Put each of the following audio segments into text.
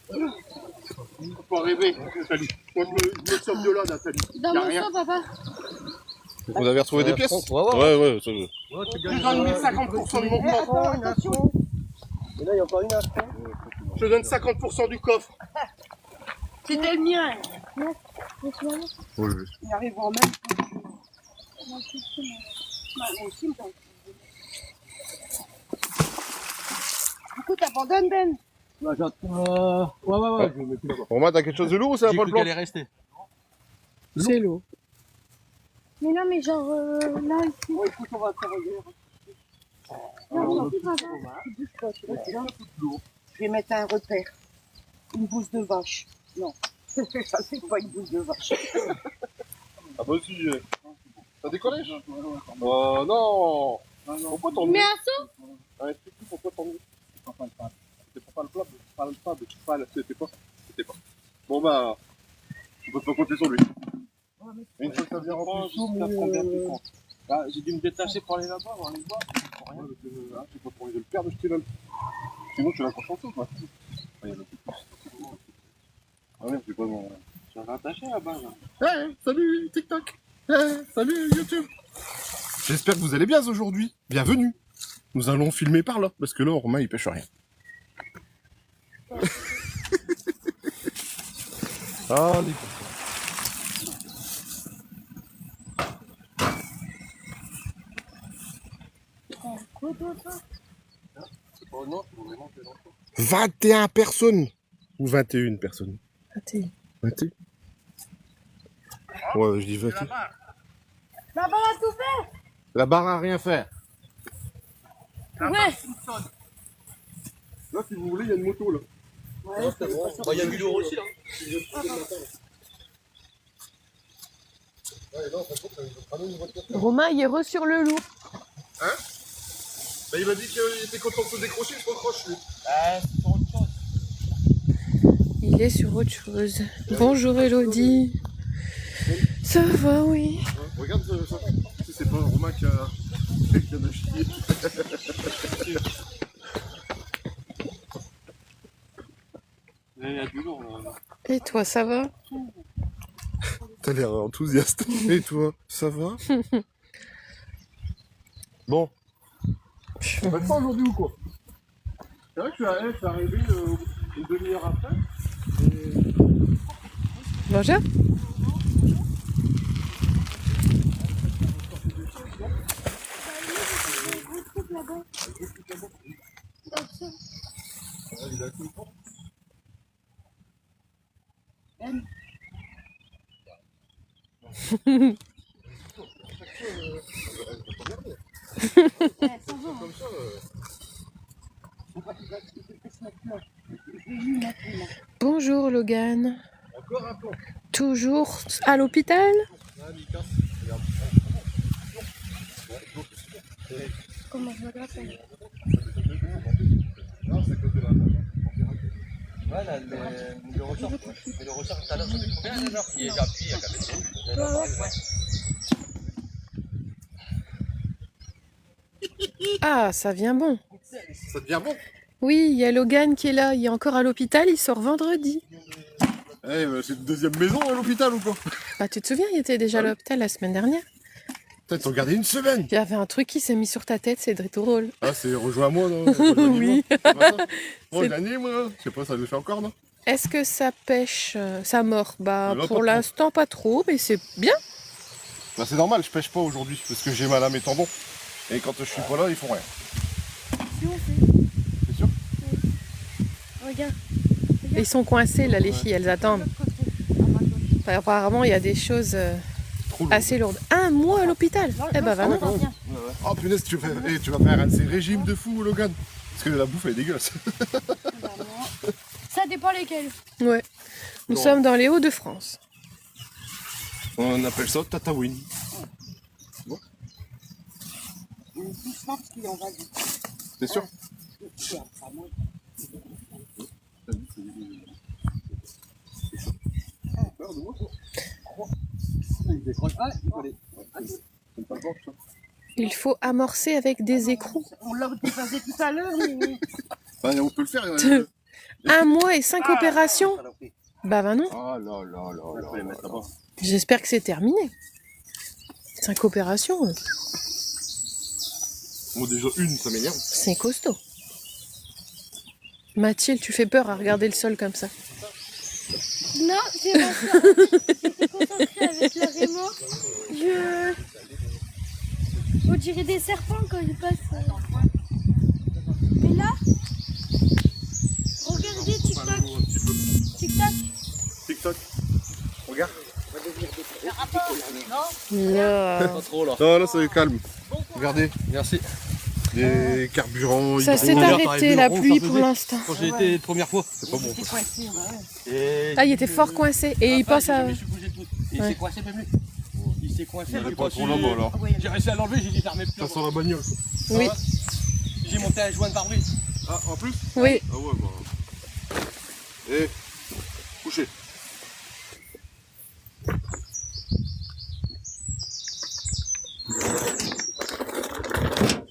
Faut pas rêver, Nathalie. Moi, je me sauve de là, Nathalie. Dans mon sang, papa. Vous avez retrouvé des pièces? Ouais. Ça... Je te donne mes 50% de mon coffre. Attention. Et là, il y a encore une affaire. Je te donne 50% du coffre. C'était le mien. Il arrive en même temps. Moi aussi, me tente. Du coup, t'abandonnes, Ben? Ouais, je me mets plus là-bas. Romain, t'as quelque chose de lourd ou c'est un J'ai peu cru le plan? qu'elle est restée. C'est l'eau. Mais non, mais genre là, ici. Bon, écoute, on va faire Non, ici, papa. Je vais mettre un repère. Une bouse de vache. Non, ça c'est pas une bouse de vache. Ah bah si. T'as des collèges? Oh non. Pourquoi t'en Mais un saut? Explique-nous pourquoi t'en C'était pas le plat, c'était pas. Bon bah, on peut pas compter sur lui. Une fois que ça vient remplir tout, Bah, j'ai dû me détacher pour aller là-bas, voir les voir. c'est pas pour les le perdre, je te donne. Sinon tu vas encore chanter quoi. Ah merde, c'est pas bon. Tu vas attaché là-bas, là. Hey, salut TikTok. Salut YouTube. J'espère que vous allez bien aujourd'hui. Bienvenue. Nous allons filmer par là, parce que là, Romain, il pêche rien. Allez. Oh non, c'est vraiment que 21 personnes. Ou 21 personnes. 21. 21. Ouais, je dis 21. Papa a tout fait. La barre a rien fait. Ouais. Là, si vous voulez, il y a une moto, là. Ouais, c'est bon. Bah, il y a du lourd aussi, là. Romain, il est re sur le loup. Hein? Bah, il m'a dit qu'il était content de se décrocher, je recroche, lui. C'est sur autre chose. Il est sur autre chose. Bonjour Elodie. Ça va, oui. Regarde ça. Si c'est pas Romain qui a de chier. Il y a du lourd, là. Et toi, ça va? T'as l'air enthousiaste. Et toi, ça va? Bon. On va te faire aujourd'hui ou quoi? C'est vrai que je suis arrivé une demi-heure après. Bonjour. Bonjour Logan. Encore un plan. Toujours à l'hôpital? Comment je me gratte? Non, c'est à cause de la... Ouais, là, le ressort. Mais le ressort, tout à l'heure, ça fait combien déjà? Il est déjà appuyé, il y a qu'à mettre. Ah, ça vient bon. Ça devient bon. Oui, il y a Logan qui est là. Il est encore à l'hôpital. Il sort vendredi. Eh, c'est une deuxième maison à l'hôpital ou quoi? Bah, tu te souviens, il était déjà à l'hôpital la semaine dernière. Peut-être t'en gardé une semaine. Il y avait un truc qui s'est mis sur ta tête, c'est drôle. Ah, c'est rejoins-moi, non? Oui. Bon, l'année, moi, je sais pas, ça le fait encore, non? Est-ce que ça pêche, ça mord? Bah, Pas pour trop. l'instant, pas trop, mais c'est bien. Bah, c'est normal, je pêche pas aujourd'hui parce que j'ai mal à mes tendons. Et quand je suis pas là, ils font rien. C'est sûr? Regarde. Ils sont coincés, là, les filles, elles attendent. Enfin, apparemment, il y a des choses Trop lourd. assez lourdes. Un mois à l'hôpital? Eh ben, va quand même. Oh punaise, tu vas faire un de ces régimes de fou, Logan. Parce que la bouffe, elle est dégueulasse. Ça dépend lesquels. Ouais. Nous Non. sommes dans les Hauts-de-France. On appelle ça Tatawin. T'es sûr? Il faut amorcer avec des écrous. On l'a dépassé tout à l'heure, mais... Bah, on peut le faire. 1 mois et 5 opérations. Bah non. Ah là là là là. les mettre là-bas. J'espère que c'est terminé. 5 opérations, Moi, déjà, une, ça m'énerve. c'est costaud. Mathilde, tu fais peur à regarder le sol comme ça. Non, c'est pas ça. J'étais concentrée avec le Raymond. On dirait des serpents quand ils passent. Mais là, regardez TikTok. TikTok. TikTok. Regarde. Là. Pas trop là. Non, là, c'est calme. Regardez, Merci. les carburants. Ça hydro. s'est D'ailleurs, arrêté t'arrives la le rond, pluie ça pour faisait. l'instant. Quand j'ai été la première fois. C'est pas bon. C'est coincé, ouais. Et Ah, il était fort coincé et il pense à. Je me suis bougé tout. Et il Ouais. s'est coincé même lui. Il s'est coincé. Il j'ai est pas trop su- là-bas, là. J'ai réussi à l'enlever, j'ai dit t'armais plus. Ça sent la bagnole. Oui, J'ai monté un joint de pare-brise. Ah, en plus oui. Ah ouais, bah. Et couché.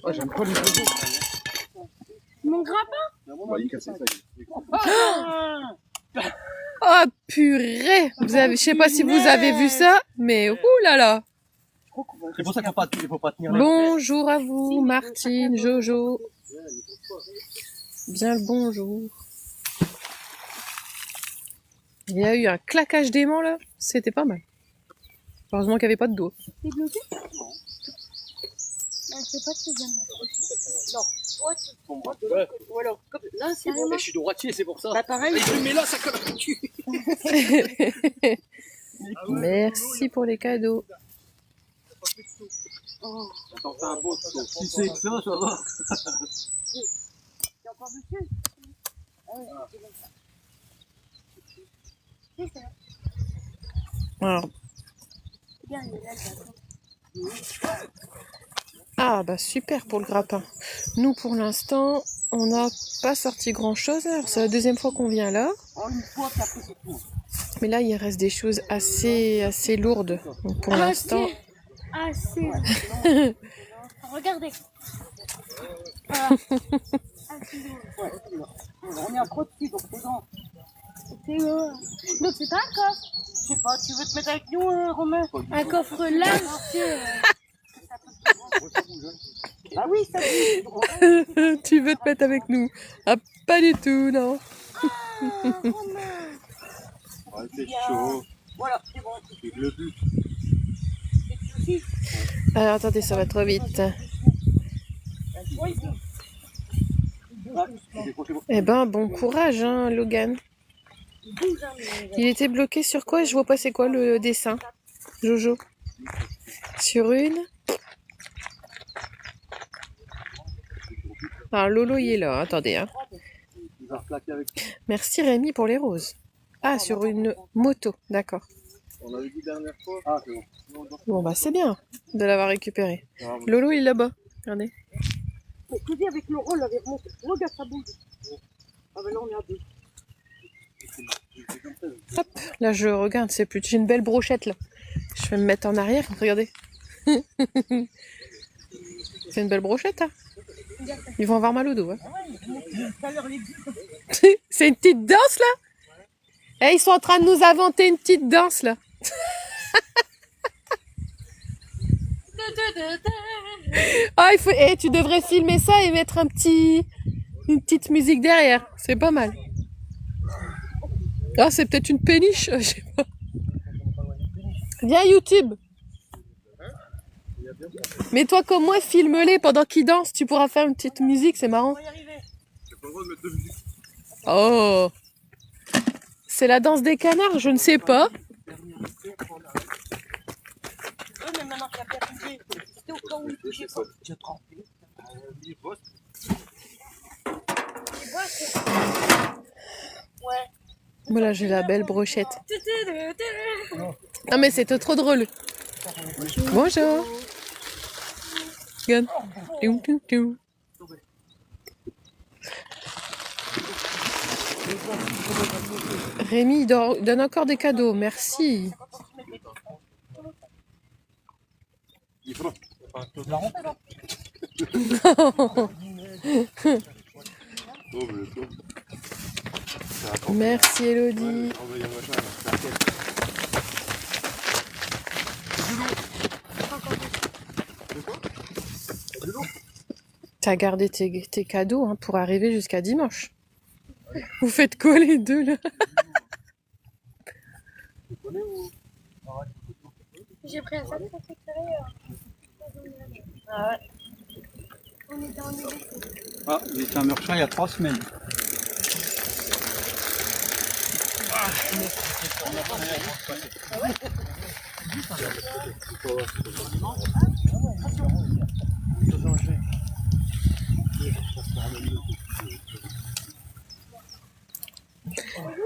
Ah, j'aime pas les photos. Mon grappin. Bah, il casse ça. Oh purée. Vous avez, je sais pas si vous avez vu ça, mais ouh là là. C'est pour ça qu'il faut pas tenir là. Bonjour à vous, Martine, Jojo. Bien le bonjour. Il y a eu un claquage d'aimant là, c'était pas mal. Heureusement qu'il n'y avait pas de dos. T'es bloqué? Non, c'est pas très bien. Ou alors, comme là, c'est bon. Je suis droitier, c'est pour ça. Bah, pareil. Mais là, ça colle à cul. Merci pour les cadeaux. Attends, c'est un beau. Si c'est que ça, ça va. T'es encore dessus? C'est ça. Alors, Regarde, il est là, le bâton. ah bah super pour le grappin. Nous pour l'instant, on n'a pas sorti grand chose. Alors c'est la deuxième fois qu'on vient là. En une fois, puis après, c'est tout. Mais là il reste des choses assez lourdes. Donc pour l'instant, Ah, c'est. Regardez. Voilà. Ah, c'est lourd. Ouais, c'est lourd. On est un pro dessus, donc c'est grand. C'est lourd. Donc c'est pas un coffre. Je sais pas, tu veux te mettre avec nous, Romain? Un coffre là, monsieur. Ah oui, ça oui. tu veux te mettre avec nous? Ah pas du tout, non. Ah, c'est chaud. Voilà, c'est bon. C'est le but. Alors attendez, ça va trop vite. Eh ben bon courage hein, Logan. Il était bloqué sur quoi? Je vois pas c'est quoi le dessin. Jojo. Sur une. Alors Lolo il est là, attendez. Hein. Il va replaquer avec. Merci Rémi pour les roses. Ah, sur une moto, d'accord. On avait dit dernière fois. Ah, c'est bon. Bon bah c'est bien de l'avoir récupéré. Lolo il est là-bas, regardez. Pour te dire, avec le rôle, avait remonté. Regarde, ça bouge. Ah, ben là, on est à deux. Hop, là je regarde, c'est plus. J'ai une belle brochette là. Je vais me mettre en arrière, regardez. C'est une belle brochette, hein. Ils vont avoir mal au dos. Hein. C'est une petite danse là. Eh, ils sont en train de nous inventer une petite danse là. Ah, il faut. Eh, tu devrais filmer ça et mettre une petite musique derrière. C'est pas mal. Ah, c'est peut-être une péniche, je sais pas. Viens YouTube. Mais toi comme moi, filme-les pendant qu'ils dansent. Tu pourras faire une petite musique, c'est marrant. J'ai pas le droit de mettre de musique. Oh. C'est la danse des canards, je ne sais pas. Oui, mais maintenant qu'il a bien bougé, c'était au cas où il bougeait pas. Tu as trempé. Ouais. Voilà, j'ai la belle brochette. Non mais c'était trop drôle. Bonjour. Regarde. Toum, toum, toum. Rémi donne encore des cadeaux, merci. Il faut. Oh, mais attends. Merci Elodie. T'as gardé tes cadeaux hein, pour arriver jusqu'à dimanche. Vous faites quoi les deux là? J'ai pris un sac pour récupérer. Ah ouais. On était en hiver. Ah, il était un Meurchin il y a 3 semaines.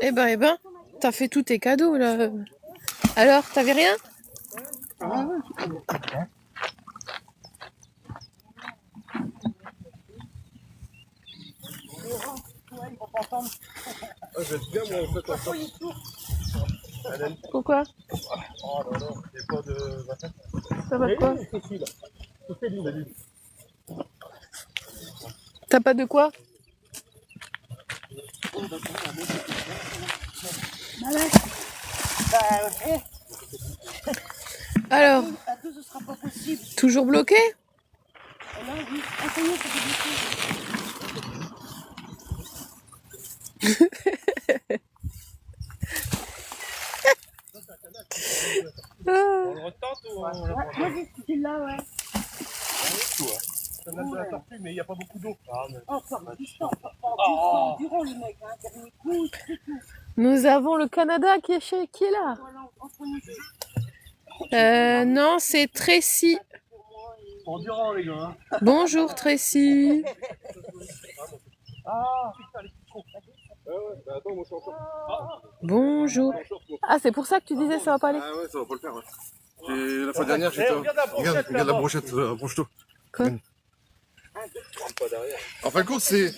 Eh ben, t'as fait tous tes cadeaux là. Alors, t'avais rien? Pourquoi? Oh là là, c'est pas de... Ça va de quoi? T'as pas de quoi? Alors, À deux, ce sera pas possible. toujours bloqué? Et là, oui. Ah, ça y est, ça fait Ah, On le retente ou on le moi, c'est là, ouais. Ça n'a de la tortue, mais il n'y a pas beaucoup d'eau. Oh, par distance, par durant, les mecs, hein. Dernier coup, c'est tout. nous avons le Canada qui est là. Voilà, entre nous deux. Non, c'est Tracy. Endurant, les gars. Hein. Bonjour Tracy. Bah attends, moi je suis encore. Bonjour. Ah, c'est pour ça que tu disais ça va pas aller. Ah ouais, ça va pas le faire. Ouais. La fois dernière, j'étais. Regarde la brochette, approche-toi. Quoi? En fin de compte, c'est.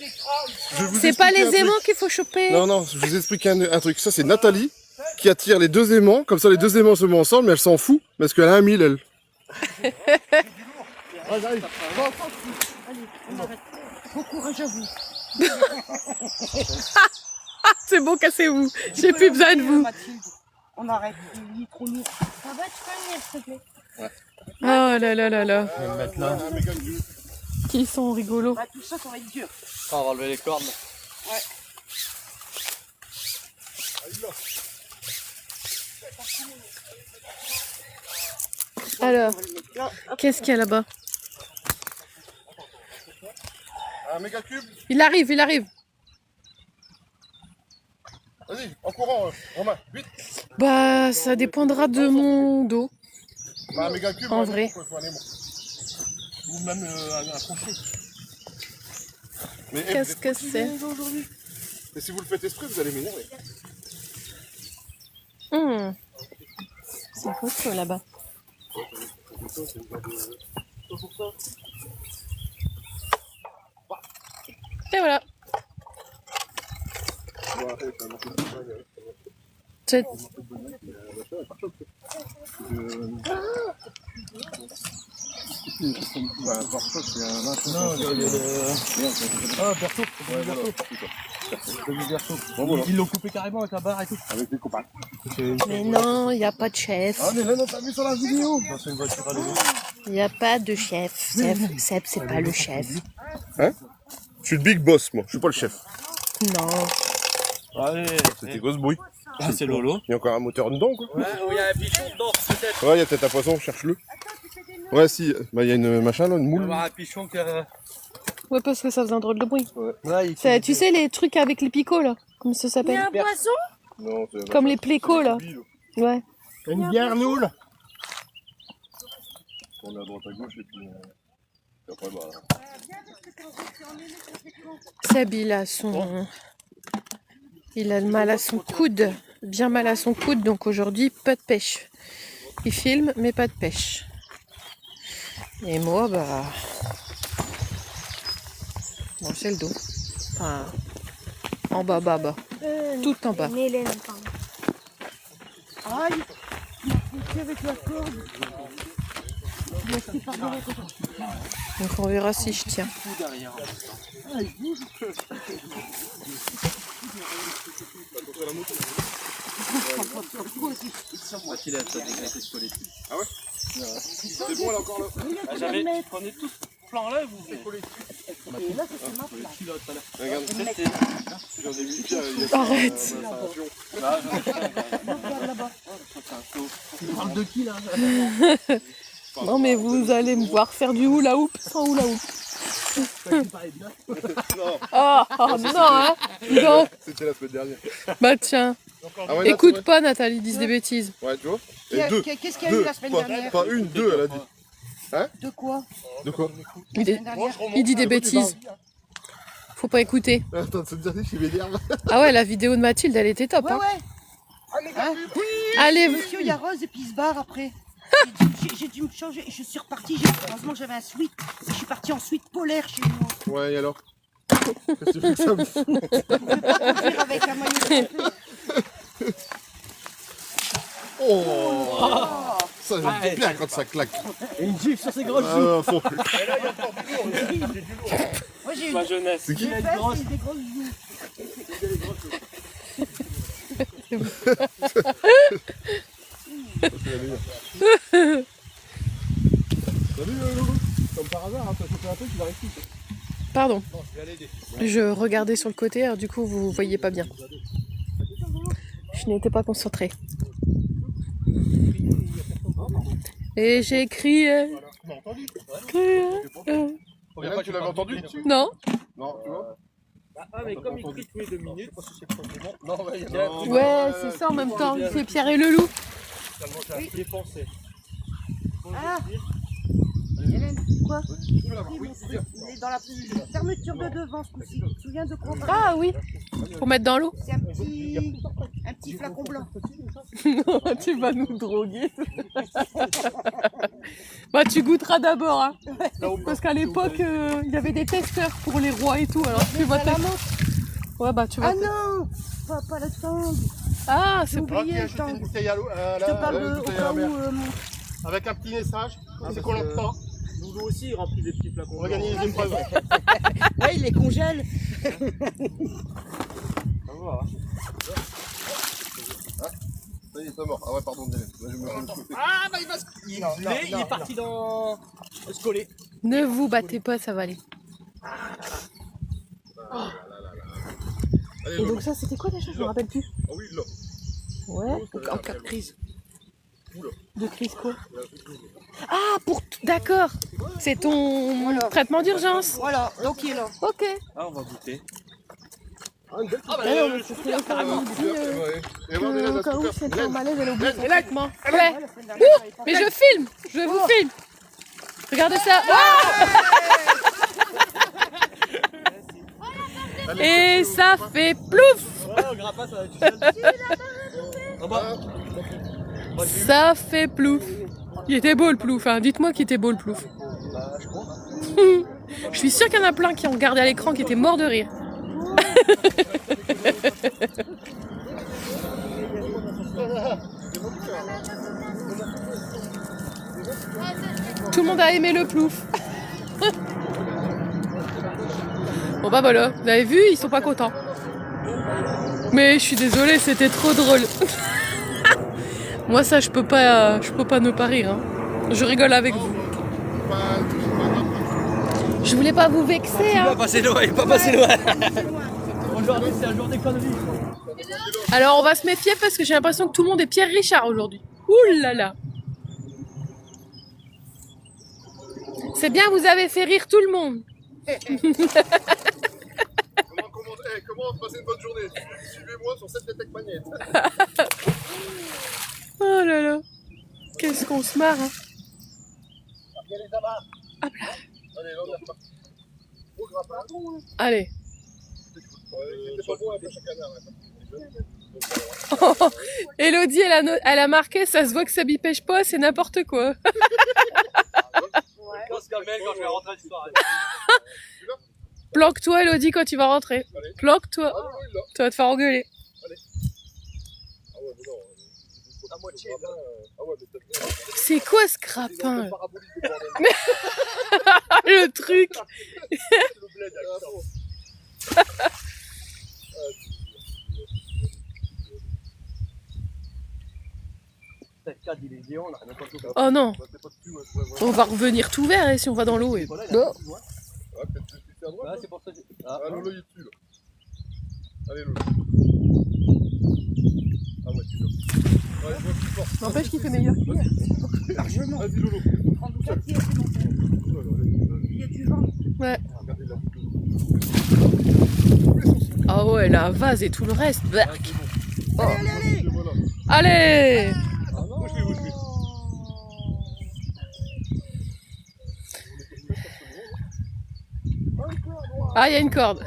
C'est pas les aimants qu'il faut choper. Non, non, je vous explique un truc. Ça, c'est Nathalie qui attire les deux aimants. Comme ça, les deux aimants se mettent ensemble, mais elle s'en fout parce qu'elle a un 1000, elle. Allez, on arrête. Bon courage à vous. C'est bon, cassez-vous. J'ai plus besoin de vous. Mathilde, on arrête. Il est trop lourd. Ah bah, tu peux venir, s'il te plaît. Oh là là là là. Je vais me mettre là. Qui sont rigolos. Bah, tout ça, ça va être dur. On va enlever les cordes. Ouais. Alors, On va le mettre là. Hop. qu'est-ce qu'il y a là-bas? Un méga cube. Il arrive, il arrive. Vas-y, en courant, Romain, vite. Bah, ça dépendra de mon dos. Bah, un méga cube. En vrai. Faut un aimant. Ou même un crochet. Mais, Qu'est-ce que c'est? Et si vous le faites esprit, vous allez m'énerver. C'est costaud là-bas. Et voilà. C'est- Ils l'ont coupé carrément avec la barre et tout. Avec les copains. Mais non, il n'y a pas de chef. Ah, mais là, on t'a vu sur la vidéo. C'est une voiture à l'eau. Il n'y a pas de chef. Seb, c'est pas le chef. Hein? Je suis le big boss, moi. Je suis pas le chef. Non. Allez, C'était grosse bruit. ah, c'est Lolo. Il y a encore un moteur dedans, quoi. Ouais, il y a un pigeon dedans, peut-être. Ouais, il y a peut-être un poisson, cherche-le. Ouais, si. Bah, il y a une machin, là, une Il va y moule. avoir un pigeon qui a... Ouais, parce que ça faisait un drôle de bruit. Ouais, il Tu sais, les trucs avec les picots, là. Comment ça Il y s'appelle? a un poisson? Non, c'est Comme les plécos, là. Ouais. une bière noule. On est à droite à gauche et puis après, bah. Seb, il a son... Il a le mal à son coude. Bien mal à son coude, donc aujourd'hui, pas de pêche. Il filme, mais pas de pêche. Et moi, bah... Bon, c'est le dos. Enfin... En bas, bas. Tout en bas. Une Hélène, pardon. Aïe, il m'a poussé avec la corde. Il m'a fait par derrière. Donc on verra si je tiens. Mathilde, elle a été scolée. Ah ouais? C'est bon, elle est encore là. J'avais, prenez tous plan là et vous faites coller. Là, c'est ma place. Regarde, j'en ai mis Pierre. Arrête. Regarde là-bas. Tu parles de qui là? Non mais vous allez me voir faire du hula hoop sans hula hoop. Oh, oh non hein. Donc, C'était la semaine dernière. bah tiens. Ah ouais, là, Écoute c'est pas Nathalie, disent des bêtises. vrai. Ouais, tu vois. Et deux. Qu'est-ce qu'il y a eu la semaine dernière? Pas une, deux, elle a dit. De quoi? De quoi? Il dit, il dit des bêtises. Faut pas écouter. Attends, cette dernière, je suis m'énerve. Ah ouais, la vidéo de Mathilde, elle était top. Ouais, Hein. ouais. Hein? Allez, Monsieur, il y a Rose et puis il se barre après. J'ai dû me changer. Je suis repartie. Heureusement que j'avais un sweat. Je suis partie en sweat polaire chez moi. Ouais, et alors? Qu'est-ce que tu fais que ça me fout? Je peux pas conduire avec un maillot de bain. Oh, ça, j'aime bien quand ça claque. Et une gifle sur ses grosses Ah, joues. fond. Moi, j'ai eu Ma jeunesse. C'est qui? des fesses et des grosses joues. Salut, Loulou. Comme par hasard, t'as chopé un truc, tu vas rester. pardon. Je regardais sur le côté, alors du coup vous voyez pas bien. Je n'étais pas concentrée. Et j'ai crié. Crié. Et là, tu l'avais entendu? Non. Non, tu vois? Ah, mais comme il crie tous les 2 minutes. Non, ouais, il Ouais, c'est ça en même temps. C'est Pierre et le loup. est pensé. Ah, Hélène, quoi? Il est dans la fermeture de devant ce coup-ci. Tu te souviens de quoi? Ah oui. Pour mettre dans l'eau. C'est un petit flacon blanc. Tu vas nous droguer. Bah tu goûteras d'abord. Hein. Parce qu'à l'époque, il y avait des testeurs pour les rois et tout. Alors tu vas la tester. menthe. Ouais bah tu vas Ah tester. non, pas le tangue. Ah c'est J'ai bon. oublié le tangue. Je te parle de au cas où Avec un petit message, c'est qu'on l'entend. Loulou aussi, il remplit des petits flacons. On va gagner les épreuves. Ouais, il les congèle. Ça y est, c'est mort. Ah ouais, pardon, Hélène. Là, je me fais le coup. Ah, bah il va se. Il est parti dans. Se coller. Ne vous battez pas, ça va aller. Allez, Et Loulou. donc ça c'était quoi déjà? Je me rappelle plus. Ah oui, là. Ouais. En cas de crise. De crise quoi? Ah pour d'accord. C'est ton traitement d'urgence. Voilà, donc il est là. Ok. Ah, on va goûter. Ah non, mais c'est ce qu'il a fait avant. Il dit, Ouais. Et voilà, Hélène, au a cas tout où fait. c'est un malaise, elle oublie son Hélène. traitement. Ouais. Mais je filme. Je vous filme. Regardez ça. Oh et ça fait plouf. Ouais, on grimpe pas, ça va être tout seul. En bas. Ça fait plouf. Il était beau le plouf. Hein. Dites-moi qu'il était beau le plouf. Je suis sûre qu'il y en a plein qui ont regardé à l'écran qui étaient morts de rire. Tout le monde a aimé le plouf. Bon bah voilà, vous avez vu, ils sont pas contents. Mais je suis désolée, c'était trop drôle. Moi ça je peux pas ne pas rire. Hein. Je rigole avec vous. Je voulais pas vous vexer. Il Hein. va passer loin, il va pas passer loin. Aujourd'hui, c'est un jour des conneries. Alors on va se méfier parce que j'ai l'impression que tout le monde est Pierre Richard aujourd'hui. Ouh là là. C'est bien, vous avez fait rire tout le monde. Comment passer une bonne journée? Suivez-moi sur cette Tech Magnet. Oh là là. Qu'est-ce qu'on se marre. Hein. Allez, là, on est reparti. Gros grappin. Allez. C'était pas bon avec chaque canard. Oh, Elodie, elle a marqué, ça se voit que Sabi pêche pas, c'est n'importe quoi. Quand je vais rentrer ce soir. Planque-toi, Elodie, quand tu vas rentrer. Planque-toi. Ah non, il l'a. Tu vas te faire engueuler. Ah ouais, mais non. À moitié. Ah ouais, mais t'as bien. C'est quoi ce crapin là? Parabolique de bordel. Le truc. Le bled, Peut-être 4 divisions, on a même pas tout fait. Oh non, Bah, t'es pas dessus, ouais, ouais, voilà. on va revenir tout vert si on va dans l'eau. Et... Voilà, Oh. Ouais, peut-être que c'est à droite. Ouais, c'est pour ça que... Ah, Lolo, il est dessus, là. Allez, Lolo. Ah ouais, tu l'as. Ouais, je vois plus fort. N'empêche qu'il fait meilleur qu'hier. Largement. Vas-y, Lolo. 34 pieds, c'est bon. Il y a du vent. Ouais. Regardez là. Ah ouais, la vase et tout le reste. Bah. Oh. Allez, allez, allez. Voilà. Allez. Bouge lui, bouge lui. Ah, il y a une corde.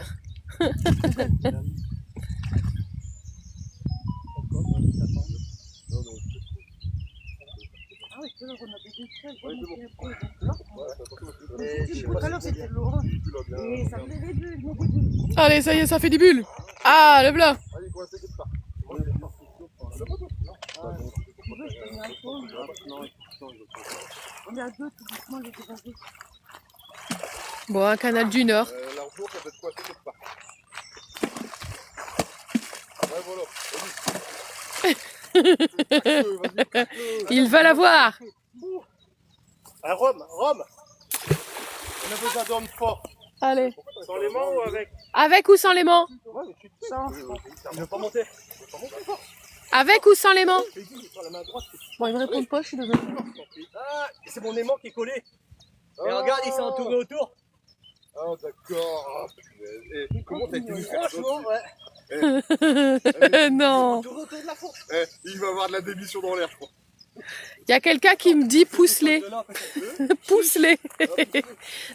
Ah oui, tout à l'heure, on a des choses. Ouais, Tout à l'heure, c'était de l'orange. Et ça faisait des bulles, des bulles. Allez, ça y est, ça fait des bulles. Ah, le blanc. Allez, quoi, c'est que ça. Tu veux, je te mets un peu. On est à deux, tout doucement, les deux. Bon, un canal du Nord. L'argent, ça peut être quoi, c'est quelque part. Ouais, voilà. Vas-y. Il va la voir. Un rhum, rhum. On a besoin d'hommes forts. Allez. Sans les mains ou avec? Avec ou sans l'aimant? Il veut pas monter. Avec ou sans l'aimant? Sur la main droite. Bon, il me répond pas, je suis désolée. Ah, c'est mon aimant qui est collé. Et regarde, il s'est entouré autour. Ah, d'accord. Ah, punaise. Eh, comment t'as été nous faire ça Franchement, ouais. Non. Entouré autour de la fourche. Eh, il va avoir de la démission dans l'air, je crois. Il y a quelqu'un qui me dit pousse-les. Pousse-les.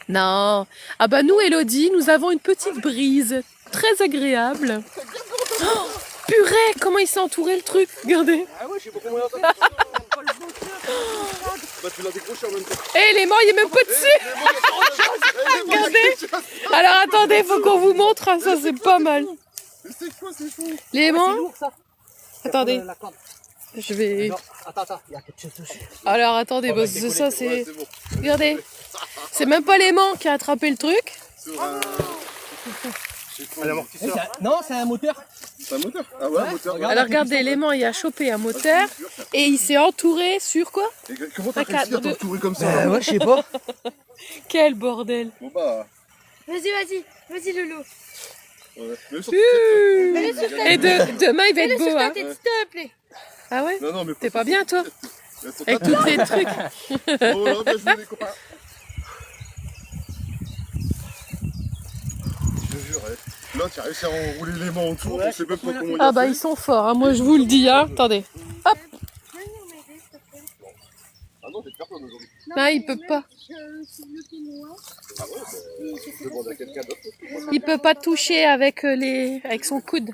Non. Ah bah nous, Elodie, nous avons une petite brise très agréable. Oh, purée, comment il s'est entouré le truc. Regardez. Ah ouais, je sais pas comment on Bah, tu l'as décroché en même temps. Eh, l'aimant, il est même pas dessus. Regardez. Alors attendez, faut qu'on vous montre. Ah, ça, c'est pas mal. Mais c'est quoi, c'est fou? L'aimant. lourd ça. Attendez, La corde. je vais... Non, attends, il y a quelque chose dessus. Alors attendez, Oh, bah, parce que ça Ouais, c'est... c'est bon. Regardez, c'est même pas l'aimant qui a attrapé le truc. Sur un... Un amortisseur. Non, c'est un moteur. C'est un moteur? Ah ouais, un moteur. regarde. Alors regardez, l'aimant il a chopé un moteur et il s'est entouré sur quoi? Et comment t'as Un réussi à cadre de- t'entourer comme ça? Ouais, je sais pas. Quel bordel. Bon bah... Vas-y, Loulou. Ouais. Mais sur- Et demain il va être Mets-le sur beau, ta hein. tête, s'il te plaît. Ah ouais? Non, non, mais... T'es pas bien toi? Elles sont Avec pas- tous les trucs. Oh là, bien joué les copains. Je te jure, là tu as réussi à enrouler les mains autour, on sait même pas comment il a Ah bah fait. ils sont forts, hein. Moi je vous le dis, hein. Attendez. Hop, Venir m'aider, s'il te plaît. Ah non, j'ai personne aujourd'hui. ah il peut pas. C'est lui qui est noir. Ah ouais, bah, je demande à quelqu'un d'autre. Il peut pas toucher avec avec son coude.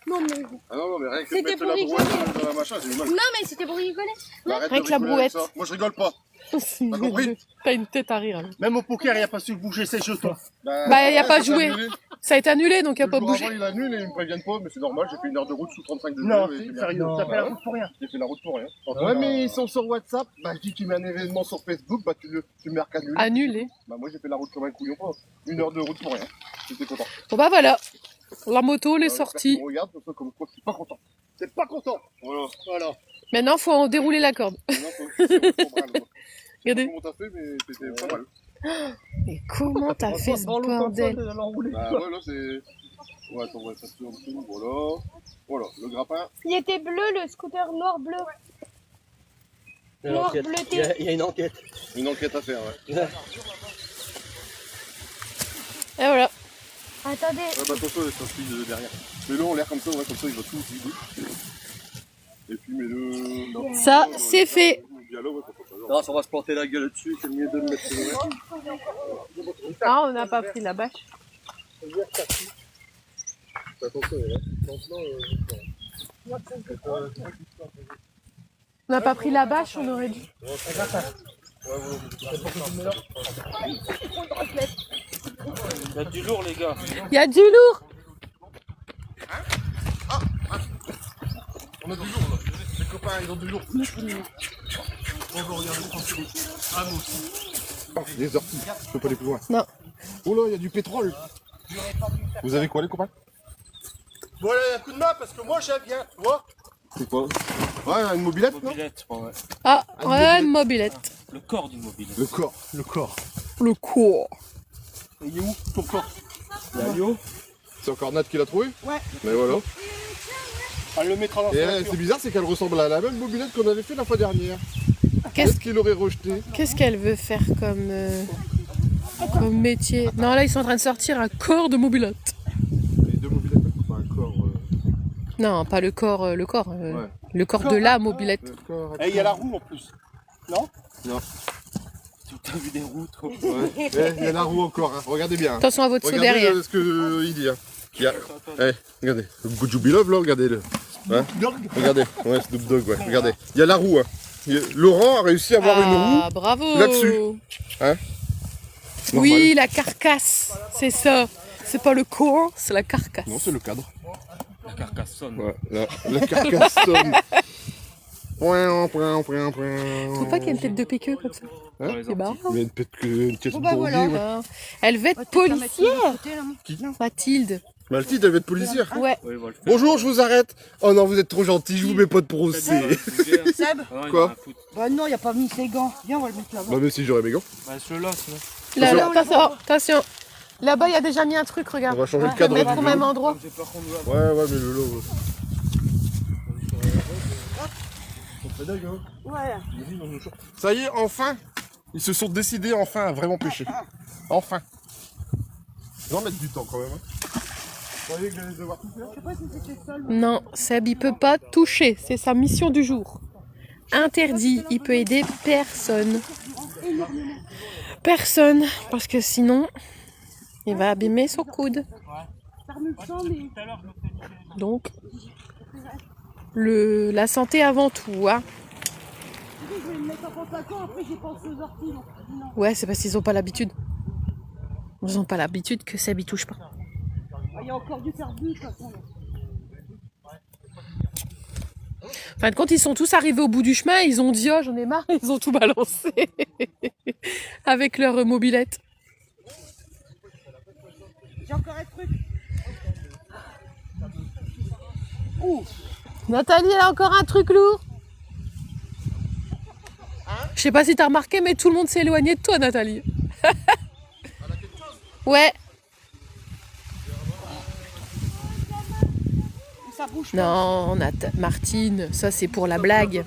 Non, mais... Ah non, non, mais rien que de C'était mettre pour la brouette rigoler. dans la machin, j'ai eu mal. Non, mais c'était pour rigoler. Bah, arrête Avec de la rigoler avec brouette. ça. Moi je rigole pas. T'as compris? T'as une tête à rire. Hein. Même au poker, il n'y a pas su bouger ses jetons. Bah, il y a ouais, pas ça s'est joué. annulé. Ça a été annulé donc il a Le pas jour bougé. avant, il annule et ils me préviennent pas, mais c'est normal, j'ai fait une heure de route sous 35 degrés. Non, et c'est j'ai bien. sérieux, ça fait la route pour rien. J'ai fait la route pour rien. Ouais, mais ils sont sur WhatsApp. Bah, je dis tu mets un événement sur Facebook, bah tu marques annulé. Annulé. Bah, moi j'ai fait la route comme un couillon, pas. Une heure de route pour rien. J'étais content. Bon bah voilà. La moto, elle est J'espère sortie. qu'on regarde, comme ça, comme quoi, je suis pas content. C'est pas content. Voilà. Voilà. Maintenant, faut en dérouler la corde. Maintenant, faut- faut- Regardez. Comment t'as fait, mais c'était pas mal. Mais comment t'as fait ce bordel? Bah, ouais, là, c'est. Ouais, attends, on va passer en dessous. Voilà. Voilà, le grappin. Il était bleu, le scooter noir-bleu. Il y a une Noir, enquête. bleuté. Il y a une enquête. Une enquête à faire, ouais. Et voilà. Attendez. Ah, bah, attention, ça se file derrière. Mets-le en l'air comme ça, ouais, comme ça, il va tout vider. Et puis, mets-le. Non. Ça, c'est fait. Bien là, ouais, comme ça. Non, ça va se planter la gueule dessus, c'est mieux de le mettre sur le Ah, on n'a pas pris la bâche. Attention, là. On n'a pas pris la bâche, on aurait dû. Il y a du lourd, les gars. Il y a du lourd. On a du lourd, là. Les copains, ils ont du lourd. On va regarder tranquille. Ah, moi aussi. Des orties, je peux pas aller plus loin. Non. Oh là, il y a du pétrole. Vous avez quoi, les copains? Bon, allez, un coup de main, parce que moi, j'aime bien, tu vois. C'est quoi? Ouais, une mobilette, non? Mobilette, ouais. Ah, ouais, une mobilette. Le corps d'une mobilette. Le corps, le corps. Le corps. Et il est où ton corps? L'agneau. C'est encore Nat qui l'a trouvé? Ouais. Mais voilà. Elle le mettra dans Et sa voiture. c'est bizarre, c'est qu'elle ressemble à la même mobilette qu'on avait fait la fois dernière. Qu'est-ce Qu'est-ce qu'il aurait rejeté? qu'est-ce qu'elle veut faire comme métier? Non, là, ils sont en train de sortir un corps de mobilette. Les deux mobilettes, elles font pas un corps. Non, pas le corps, Ouais. le corps de la mobilette. Le corps. Et il y a la roue en plus. Non? T'as vu des routes, toi. Ouais. Eh, il y a la roue encore, hein. Regardez bien. Attention à votre saut Regardez derrière. ce qu'il dit. Hein. Eh, regardez. Le Good You Be Love, là, regardez-le. Hein, regardez. Ouais, Snoop Dogg, ouais. Regardez. Il y a la roue. Hein. Laurent a réussi à avoir une roue. Ah, bravo. là-dessus. Hein. Oui, la carcasse, c'est ça. C'est pas le corps, c'est la carcasse. Non, c'est le cadre. La carcasse sonne. Ouais, la carcasse sonne. Faut pas qu'il y ait une tête de piqueux comme ça. Hein, C'est marrant. mais peut-être une pièce Bon, de bah, bourbier, voilà. ouais. Ah. Elle veut être Peut-être la mettre de l'autre policière. côté, là, moi. Qui? Mathilde. Mathilde, elle va être policière. Ouais. Oui, on va le faire. Bonjour, je vous arrête. Oh non, vous êtes trop gentil, je vous mets pas de procès. Seb Quoi? Bah non, il a pas mis ses gants. Viens, on va le mettre là-bas. Bah, mais si j'aurais mes gants. Bah, celui-là, sinon. Là, là, attention. Là-bas, il y a déjà mis un truc, On regarde. va changer le Je vais cadre le mettre du au même vélo. endroit. J'ai peur qu'on nous Ouais, mais le lot. Ouais. Ça y est, enfin, ils se sont décidés enfin à vraiment pêcher. Enfin. Ils vont mettre du temps quand même. Hein. Vous croyez que j'allais devoir tout faire? Je sais pas si c'était seul. Non, Seb, il peut pas toucher. C'est sa mission du jour. Interdit. Il peut aider personne. Personne. Parce que sinon, il va abîmer son coude. Ça remue le sang, mais Donc, la santé avant tout. Hein. je vais le mettre en contre-la-cour. Après, j'ai pensé aux orties. Donc, non. Ouais, c'est parce qu'ils ont pas l'habitude. Ils ont pas l'habitude que Seb, il touche pas. Il y a encore du carbu, de toute façon. En fin de compte, ils sont tous arrivés au bout du chemin, ils ont dit oh j'en ai marre, ils ont tout balancé avec leur mobilette. J'ai encore un truc. Nathalie, elle a encore un truc lourd. Je sais pas si t'as remarqué, mais tout le monde s'est éloigné de toi, Nathalie. Ouais. Ça bouge pas. Non, Martine, ça c'est pour la blague.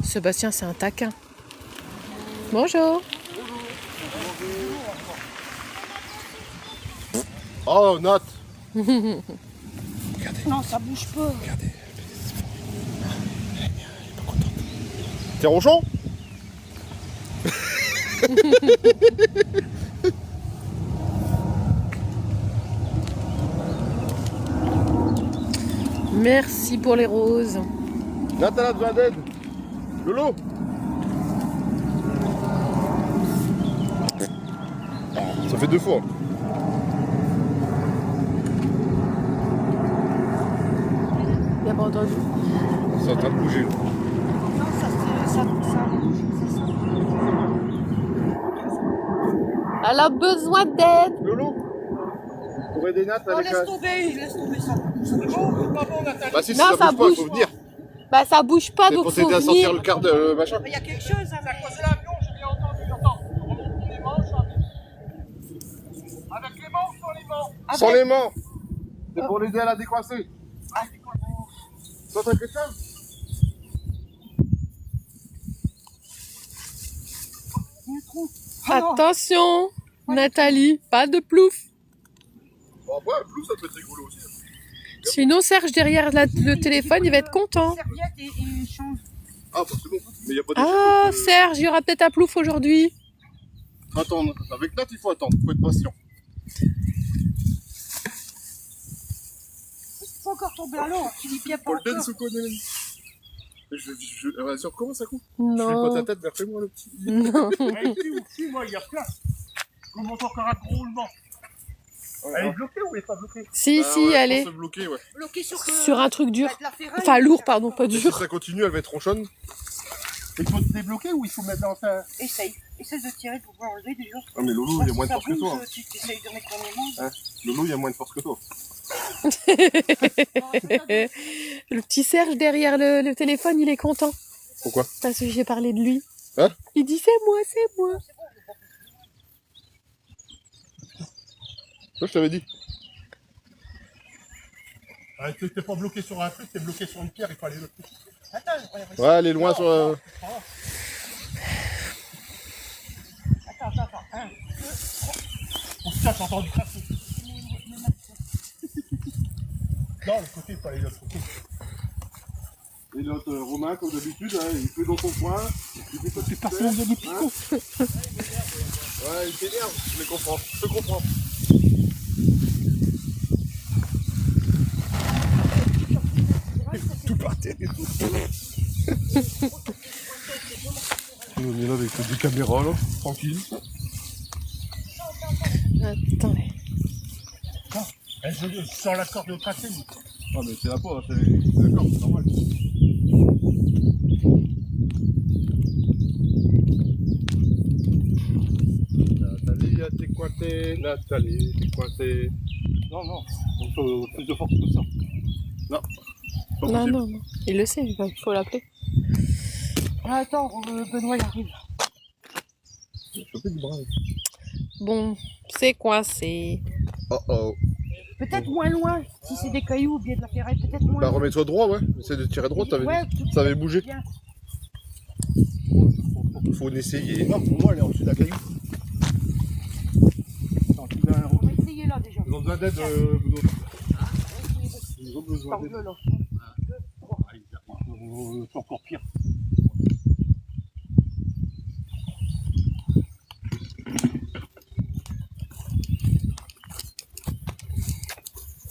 Sébastien, c'est un taquin. Bonjour. Oh, Nat. Non, ça bouge pas. T'es ronchon? Merci pour les roses. Nat, elle a besoin d'aide. Lolo. Ça fait 2 fois. Il a pas entendu. C'est en train de bouger. Non, ça bouge. Elle a besoin d'aide. Lolo. Pour aider Nat, Non, avec laisse tomber ça. Bah si, Non, ça ça bouge pas, bouge. faut venir. Bah ça bouge pas, C'est donc pour faut t'aider à sortir venir. le quart de machin. Il y a quelque chose. Hein, mais... C'est l'avion, j'ai bien entendu, j'entends. On remonte les manches. Avec les manches sur les manches. Sans les mains. C'est pour l'aider à la décoincer. Ça t'as quelque chose? Attention, Nathalie, pas de plouf. Bon après, un flou, ça peut être rigolo aussi. Sinon, Serge, derrière le téléphone, il va être content. Serviette et change. Ah bah c'est bon. Mais y a pas de Ah, Serge, il y aura peut-être un plouf aujourd'hui. Faut attendre. Avec Nat, il faut attendre. Faut être patient. Il faut encore tomber à l'eau. Tu dis bien pas Paul Den encore. se connaît. Sur comment ça coupe? Je fais pas Non. ta tête vers chez moi, le petit. Non. Si, moi, il y a plein. Je monte encore un gros roulement. Elle est bloquée ou elle est pas bloquée? Si, Ah si, ouais, allez. Je pense se bloquer, ouais. Bloqué sur, Sur un truc dur. avec la ferraille. Enfin, lourd, pardon, pas Et si dur. ça continue, elle va être ronchonne. Il faut se débloquer ou il faut mettre dans sa... Essaye de tirer pour pouvoir enlever déjà. Ah mais Lolo, il y a moins de force que toi. Tu essayes de mettre dans les mains. Lolo, il y a moins de force que toi. Le petit Serge derrière le téléphone, il est content. Pourquoi? Parce que j'ai parlé de lui. Hein? Il dit c'est moi, c'est moi. Moi, je t'avais dit. Ah, t'es pas bloqué sur un truc, t'es bloqué sur une pierre, il fallait le. Ouais, aller loin sur... Attends. 1, 2, 3. Oh putain, t'as entendu craquer. Non, le côté, il fallait l'autre côté. Et notre Romain, comme d'habitude, hein, il fait dans son coin. Il fait C'est personne de des picots. Ouais, il t'énerve, je les comprends. Je te comprends. Tout par terre et tout. On est là avec des caméras, là, tranquille. Attendez. Je sors la corde de tracé. Ah, mais c'est la poire, c'est d'accord, c'est normal. Nathalie, t'es coincée, Nathalie, t'es coincée. Non, non. On peut plus de force que ça. Non. Pas Non, possible. non, non. Il le sait, il faut l'appeler. Attends, Benoît il arrive. Chopé du bras. Bon, c'est coincé. Oh oh. Peut-être moins loin. Si c'est des cailloux ou bien de la ferraille, peut-être moins Bah, loin. remets-toi droit, ouais. Essaye de tirer droit, t'avais Ouais, dit. Ça avait bougé. bien. Faut l'essayer. Non, pour moi, elle est en dessous de la caillou. Non, tu viens On va essayer là déjà. Ils ont besoin d'aide, vous autres. Ils ont besoin d'aide. Parle-le là. C'est encore pire.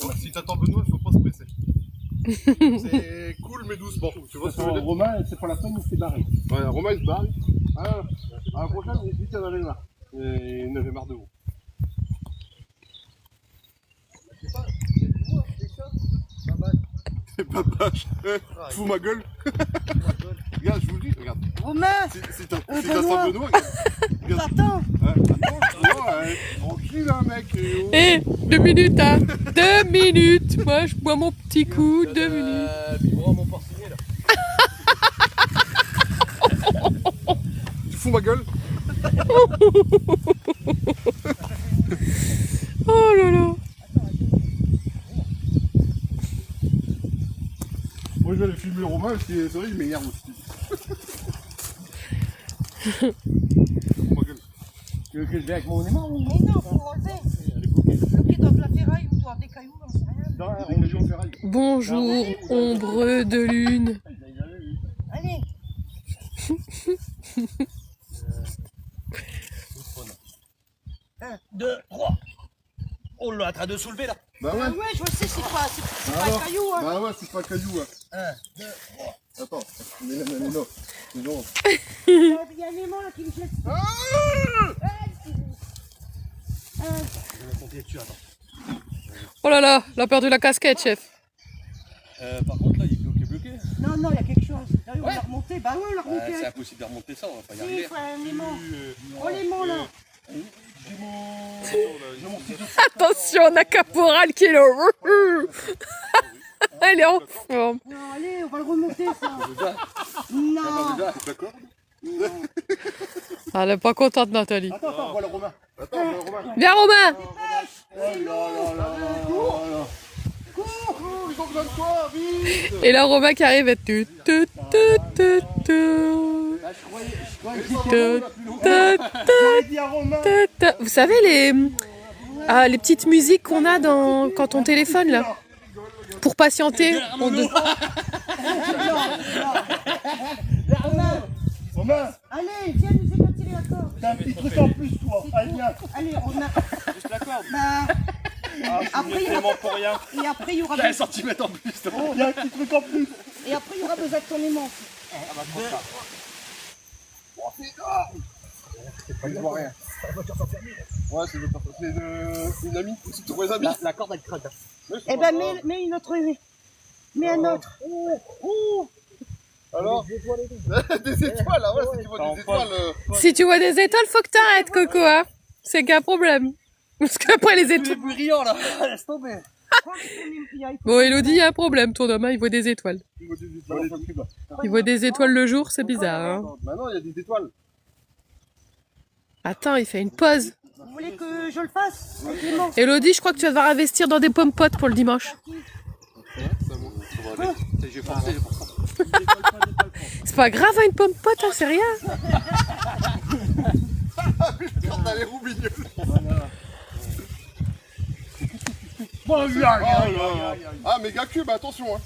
Ouais, si t'attends Benoît, il faut pas se presser. C'est cool mais doucement. Tu vois ce que je veux dire? Romain, c'est pas la peine, il s'est barré. Ouais, Romain il se barre. Ah, à la prochaine, il dit qu'il en avait marre. Et il en avait marre de vous. C'est pas vache. Fous ma gueule. Regarde, je vous le dis, regarde. Romain, Si t'as Benoît. ça Benoît, regarde. attends. Tranquille, hein, mec. Eh, 2 minutes, hein. 2 minutes. Moi, je bois mon petit coup, 2 minutes. Biberon à mon porcinier là. Tu fous ma gueule. Oh là là. Moi, je vais aller filmer Romain parce que c'est vrai, il m'énerve aussi. Fous ma gueule. Tu veux que je vienne avec mon aimant ou Mais non, faut enlever. Bloqué dans de la ferraille ou dans des cailloux, j'en sais rien. Dans la région ferraille. Bonjour, ombre de lune. Allez. 1, 2, 3. Oh là, en train de soulever là. Bah Ah ouais. ouais, je le sais, c'est pas un Alors caillou. Hein. Bah ouais, c'est pas un caillou. Hein. 1, 2, Attends, mais non. C'est non. Il y a un aimant là qui me jette. Ah je vais compter dessus, attends. Oh là là, la peur de la casquette, chef. Par contre là, il est bloqué. Non, non, il y a quelque chose. Ah oui, on l'a remonté. Bah ouais, on l'a remonté. C'est impossible de remonter ça, on va pas y Si, il arriver. faut un aimant. Oh, l'aimant là. Attention, on a Caporal qui est là. Elle est en forme. Non, allez, on va le remonter ça. Non. Déjà, d'accord. Elle est pas contente, Nathalie. Attends, voilà Romain. Attends, Romain. Viens, Romain. Ils ont besoin de toi, vite. Et là, Romain qui arrive. Tu, tu, tu, tu, tu. Tu, tu, J'aurais dit à Romain. tu, tu. Vous savez, les petites musiques qu'on a quand on téléphone, là. Pour patienter. Romain, Allez, viens nous aider à tirer la corde. t'as un petit truc en plus, toi. Allez, viens. Allez, Romain. Juste la corde. Bah, après, il y aura... pour rien. Et après, il y aura T'as un besoin... centimètre en plus. Il y a un petit truc en plus. Et après, il y aura besoin de ton aimant. Il voit rien. Ouais, c'est une amie. C'est pour les amis. La corde elle craque. Eh ben, mets une autre... Mets un autre. Alors des étoiles, là, ouais, si tu vois des étoiles. Si tu vois des étoiles, faut que t'arrêtes, Coco. Hein. C'est qu'un problème. Parce qu'après les Tous les étoiles. brillants là, laisse tomber. Bon, Elodie, il y a un problème, ton homme, hein, il voit des étoiles. Il voit des étoiles. Il voit des étoiles le jour, c'est bizarre. Hein. Maintenant, il y a des étoiles. Attends, il fait une pause. Vous voulez que je le fasse, Clément? Elodie, je crois que tu vas devoir investir dans des pommes potes pour le dimanche. J'ai forcé, j'ai forcé. C'est pas grave, hein, une pomme pote, hein, c'est rien. Quand t'as les roubignoles. Ah, méga cube, attention. Hein.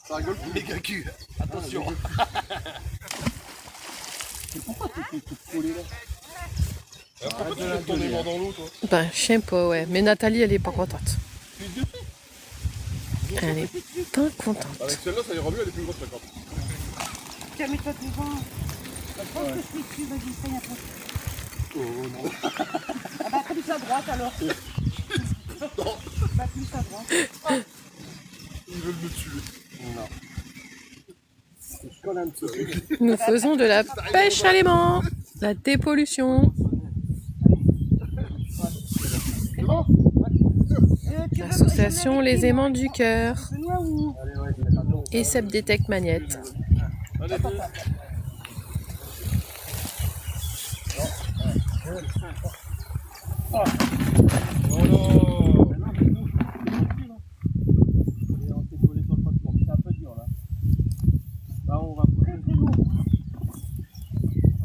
Ça rigole plus. Méga cul. Attention. Pourquoi tu mets ton aimant dans l'eau, toi? Ben, je sais pas, ouais. Mais Nathalie, elle est pas contente. Elle est pas contente. Avec celle-là, ça ira mieux, elle est plus grosse, d'accord. Tiens, mets-toi devant. Je pense que je suis dessus, vas-y, essaye un peu. Oh non. Ah bah, plus à droite alors. Non. Bah, plus à droite. Ils veulent me tuer. Non. Nous faisons de la pêche à l'aimant. La dépollution. C'est bon? L'association Les Aimants du Cœur. Benoît ou... Et Sepdetec Magnette. Allez.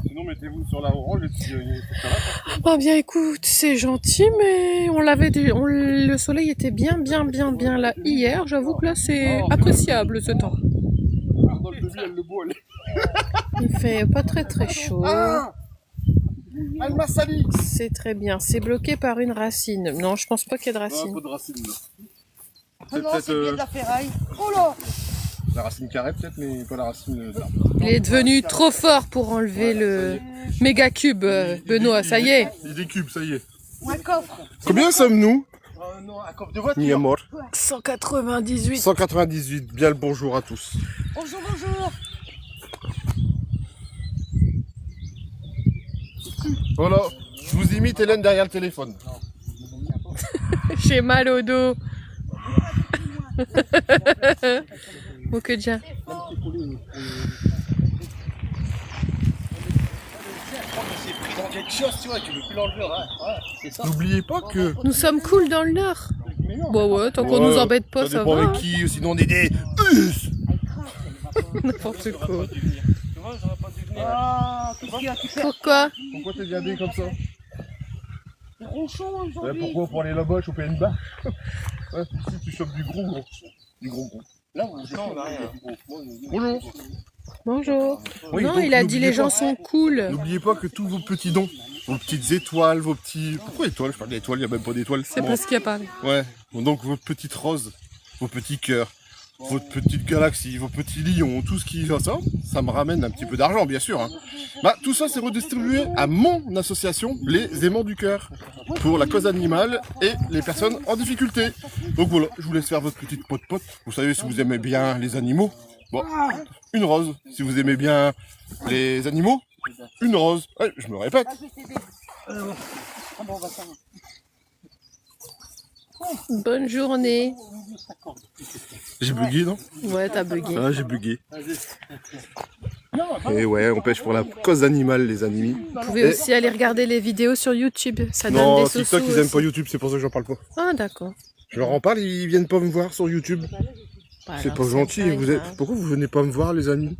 Sinon, mettez-vous sur la orange et puis ça va. Oh bien écoute, c'est gentil, mais on l'avait le soleil était bien là hier. J'avoue que là c'est appréciable ce temps. Dans le début, elle le boit. Il fait pas très chaud. Ah, elle m'a sali. C'est très bien. C'est bloqué par une racine. Non, je pense pas qu'il y ait de Un racine. peu de racine. Là. Ah non, c'est bien de la ferraille. Oh là! La racine carrée peut-être, mais pas la racine d'arbre. Il est devenu trop fort pour enlever le méga cube, Benoît. Ça y est. Il est cube, ça y est. Ou un coffre. Combien sommes-nous? Non, un coffre de voiture. Mi amor. 198. 198, bien le bonjour à tous. Bonjour, bonjour. Voilà, je vous imite Hélène derrière le téléphone. J'ai mal au dos. Oh que déjà. C'est pris dans quelque chose, tu vois, tu veux plus l'enlever, ouais, c'est ça. N'oubliez pas que... Nous sommes cool dans le Nord. Bon ouais, tant qu'on nous embête pas, ça dépend va. avec qui, sinon on est des... N'importe quoi. Tu vois, j'aurais pas dû venir. Ah, qu'est-ce qu'il y a? Tu fais Pourquoi? Pourquoi t'es gardé comme ça? des ronchons aujourd'hui. Pourquoi pour aller là-bas choper une barre? Ouais, ici tu chopes du gros. Du gros. Là, on n'a rien. Bonjour. Bonjour. Oui, Non, donc, il a dit n'oubliez les gens pas- sont cool. N'oubliez pas que tous vos petits dons, vos petites étoiles, vos petits... Pourquoi étoiles? Je parle d'étoiles, il n'y a même pas d'étoiles. C'est Bon. pas ce qu'il a parlé. Ouais, donc vos petites roses, vos petits cœurs, votre petite galaxie, vos petits lions, tout ce qui va ça me ramène un petit peu d'argent, bien sûr. Hein. Bah, tout ça, c'est redistribué à mon association, les Aimants du Cœur, pour la cause animale et les personnes en difficulté. Donc voilà, je vous laisse faire votre petite pote-pote. Vous savez, si vous aimez bien les animaux, bon, une rose. Si vous aimez bien les animaux, une rose. Ouais, je me répète. Ah, je vais t'aider. Ah bon, on va faire. Bonne journée. J'ai bugué, non? Ouais, t'as bugué. Ah, j'ai bugué. Et ouais, on pêche pour la cause animale, les amis. Vous pouvez aussi aller regarder les vidéos sur YouTube. Ça donne Non, des sous. TikTok, ils aiment pas YouTube, c'est pour ça que j'en parle pas. Ah d'accord. Je leur en parle, ils viennent pas me voir sur YouTube. Bah, C'est alors, pas gentil. dingue, Vous êtes... hein. Pourquoi vous venez pas me voir, les amis?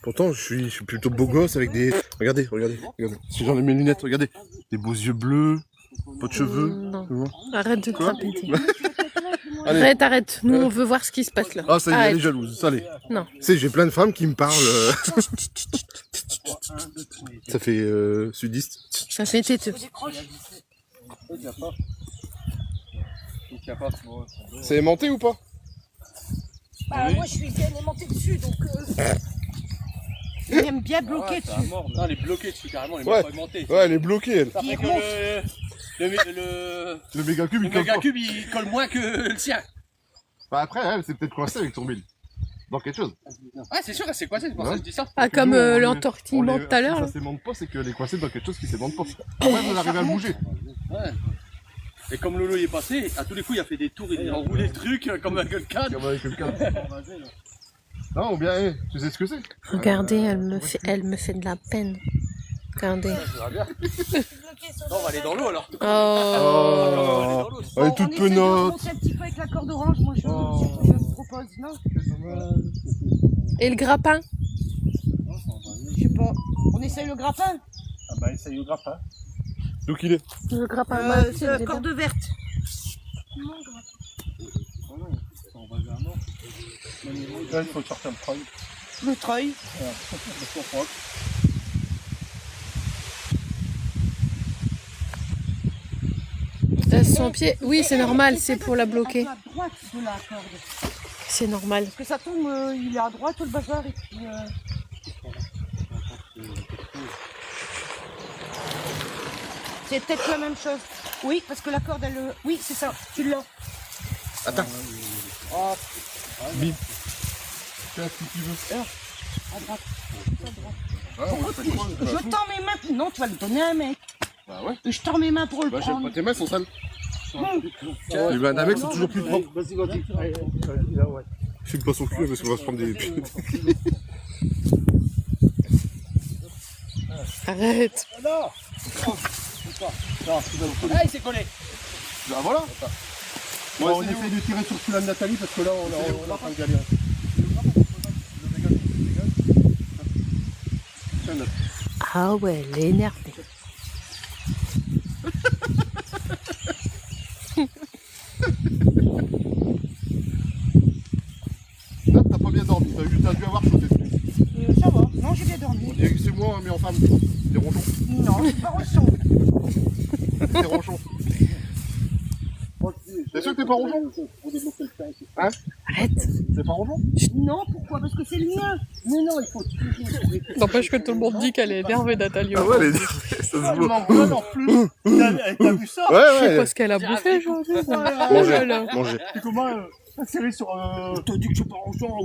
Pourtant, je suis plutôt beau gosse avec des... Regardez. Si j'en ai mes lunettes, regardez. Des beaux yeux bleus, pas de cheveux. Non. Tu vois. Arrête de te Quoi répéter. Allez. Arrête. Nous, on veut voir ce qui se passe là. Ah, ça y est, elle Arrête. est jalouse. Ça l'est. Non. Tu sais, j'ai plein de femmes qui me parlent. Ça fait sudiste. Ça fait têteux. C'est aimanté ou pas? Bah, moi, je suis bien aimantée dessus, donc... Il aime bien bloquer dessus. Non, elle est bloquée dessus carrément, elle est Ouais. même pas aimantée. Ouais, elle est bloquée, elle. Ça fait que Le méga cube, le il colle méga pas. cube il colle moins que le sien. Bah après, elle, c'est peut-être coincé avec ton bill. Dans quelque chose. Ouais, c'est sûr, elle s'est coincée, c'est pour ça que je dis ça. Ah, comme Nous, on l'entortillement les- tout à l'heure. Si là. ça s'aimante pas, c'est qu'elle est coincée dans quelque chose qui s'aimante pas. Après, vous arrivez à le bouger. Ouais. Et comme Lolo y est passé, à tous les coups il a fait des tours, il a enroulé le truc comme un quelqu'un. Comme avec quelqu'un. Non, bien, tu sais ce que c'est? Regardez, elle me fait de la peine. Regardez. Non, on va aller dans l'eau alors. Oh. Elle est toute On essaie de penote. remonter un petit peu avec la corde orange, moi je propose, non? Et le grappin? Je sais pas. On essaye le grappin? Ah bah essaye le grappin. D'où qu'il est? Le grappin, Corde verte. Là, il faut sortir le treuil. Le treuil. Voilà, le surproc. Son pied, oui, c'est normal, c'est pour la bloquer. À droite de la corde. C'est normal. Parce que ça tombe, il est à droite le bazar et puis... C'est peut-être la même chose. Oui, parce que la corde, elle... Oui, c'est ça, tu l'as. Attends. Oh, Bim. Fais ce que tu veux. à droite. Ah, ouais, ça creuse, Je bah, tends mes mains. Non, tu vas le donner à un mec. Bah ouais. Je tends mes mains pour le Bah, j'aime prendre. pas, tes mains sont sales. Hum. Les mains d'un mec sont toujours plus propres. Vas-y, vas-y. Là, ouais. Filme pas son cul parce qu'on va se prendre des. Arrête. Non. Ah, il s'est collé. Bah voilà. Bon, on essaye de tirer sur celui-là de Nathalie parce que là, on est en train de galérer. Ah ouais, elle est énervée. Là, t'as pas bien dormi. T'as dû avoir chaud cette nuit. Ça va. Non, j'ai bien dormi. On dirait que c'est moi, mais en femme. T'es ronchon. Non, je suis pas ressent. T'es ronchon. T'es sûr que t'es pas ronchon? Hein? Arrête. T'es pas ronchon? Non, pourquoi? Parce que c'est le mien. Mais non, il faut tirer. N'empêche que tout le monde dit qu'elle est énervée, Nathalie. Ah ouais, ça se voit. Non, vraiment, en plus. T'as vu ça? Ouais, Je sais ouais. pas ce qu'elle a bouffé aujourd'hui. Manger, manger. C'est comment insérer sur... T'as dit que je suis pas ressent.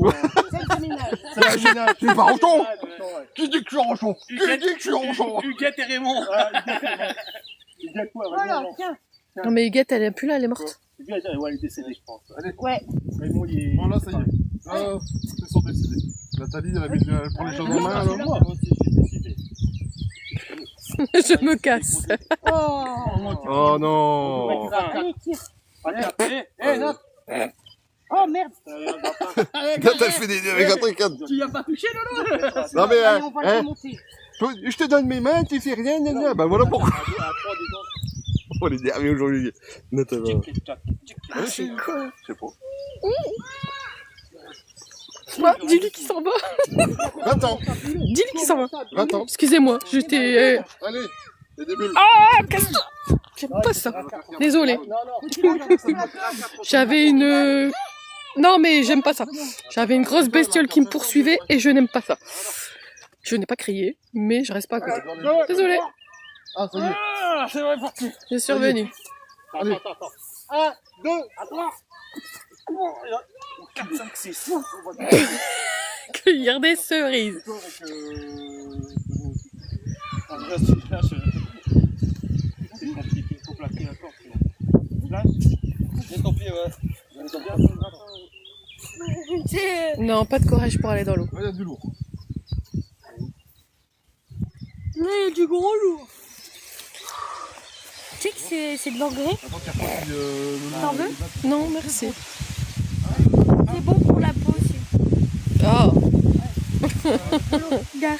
C'est le ménage. C'est la ménage. T'es pas ronchon? Ouais. Qui dit que je suis ronchon? Qui dit que je suis ronchon? Huguette et Raymond. Il y a quoi? Voilà, tiens. Non mais Huguette, elle est plus là, elle est morte. Ouais, elle est décédée, je pense. Ouais. Raymond, il est... Bon, là, ça y est. Ah, c'est son décidé. Nathalie, elle prend les choses en main, alors. Moi aussi, j'ai décidé. Je me casse. Oh. Oh non. Allez, tire. Allez, non. Oh merde. Là, t'as fait des avec un truc. Tu y as pas touché, Lolo? Non, mais, Allez, on va le hein, remonter. je te donne mes mains, tu fais rien, gna. Bah voilà pourquoi. On est derrière aujourd'hui. Nathalie. Ah, c'est quoi? Je sais pas. Quoi? Dis-lui qu'il s'en va. Va-t'en. Dis-lui qu'il s'en va. Va-t'en. Excusez-moi, j'étais... Allez. Il y a des bulles. Ah, casse-toi. J'aime pas ça. Désolée. J'avais une... Non mais j'aime pas ça. J'avais une grosse bestiole qui me poursuivait et je n'aime pas ça. Je n'ai pas crié, mais je reste pas à côté. Désolée. Ah, ça y est. Ah, c'est vrai parti. Je suis revenue. Allez. 1, 2, 3, 4, 5, 6. Cueillir des cerises. C'est compliqué, il faut placer la corde. Là, Laisse ton pied, ouais. Non, pas de courage pour aller dans l'eau. Il y a du lourd. Mais du gros lourd. Tu sais que c'est de l'engrais? Attends, qu'il y a pas qui, T'en veux? Non, merci. C'est bon pour la peau aussi. Oh. Regarde,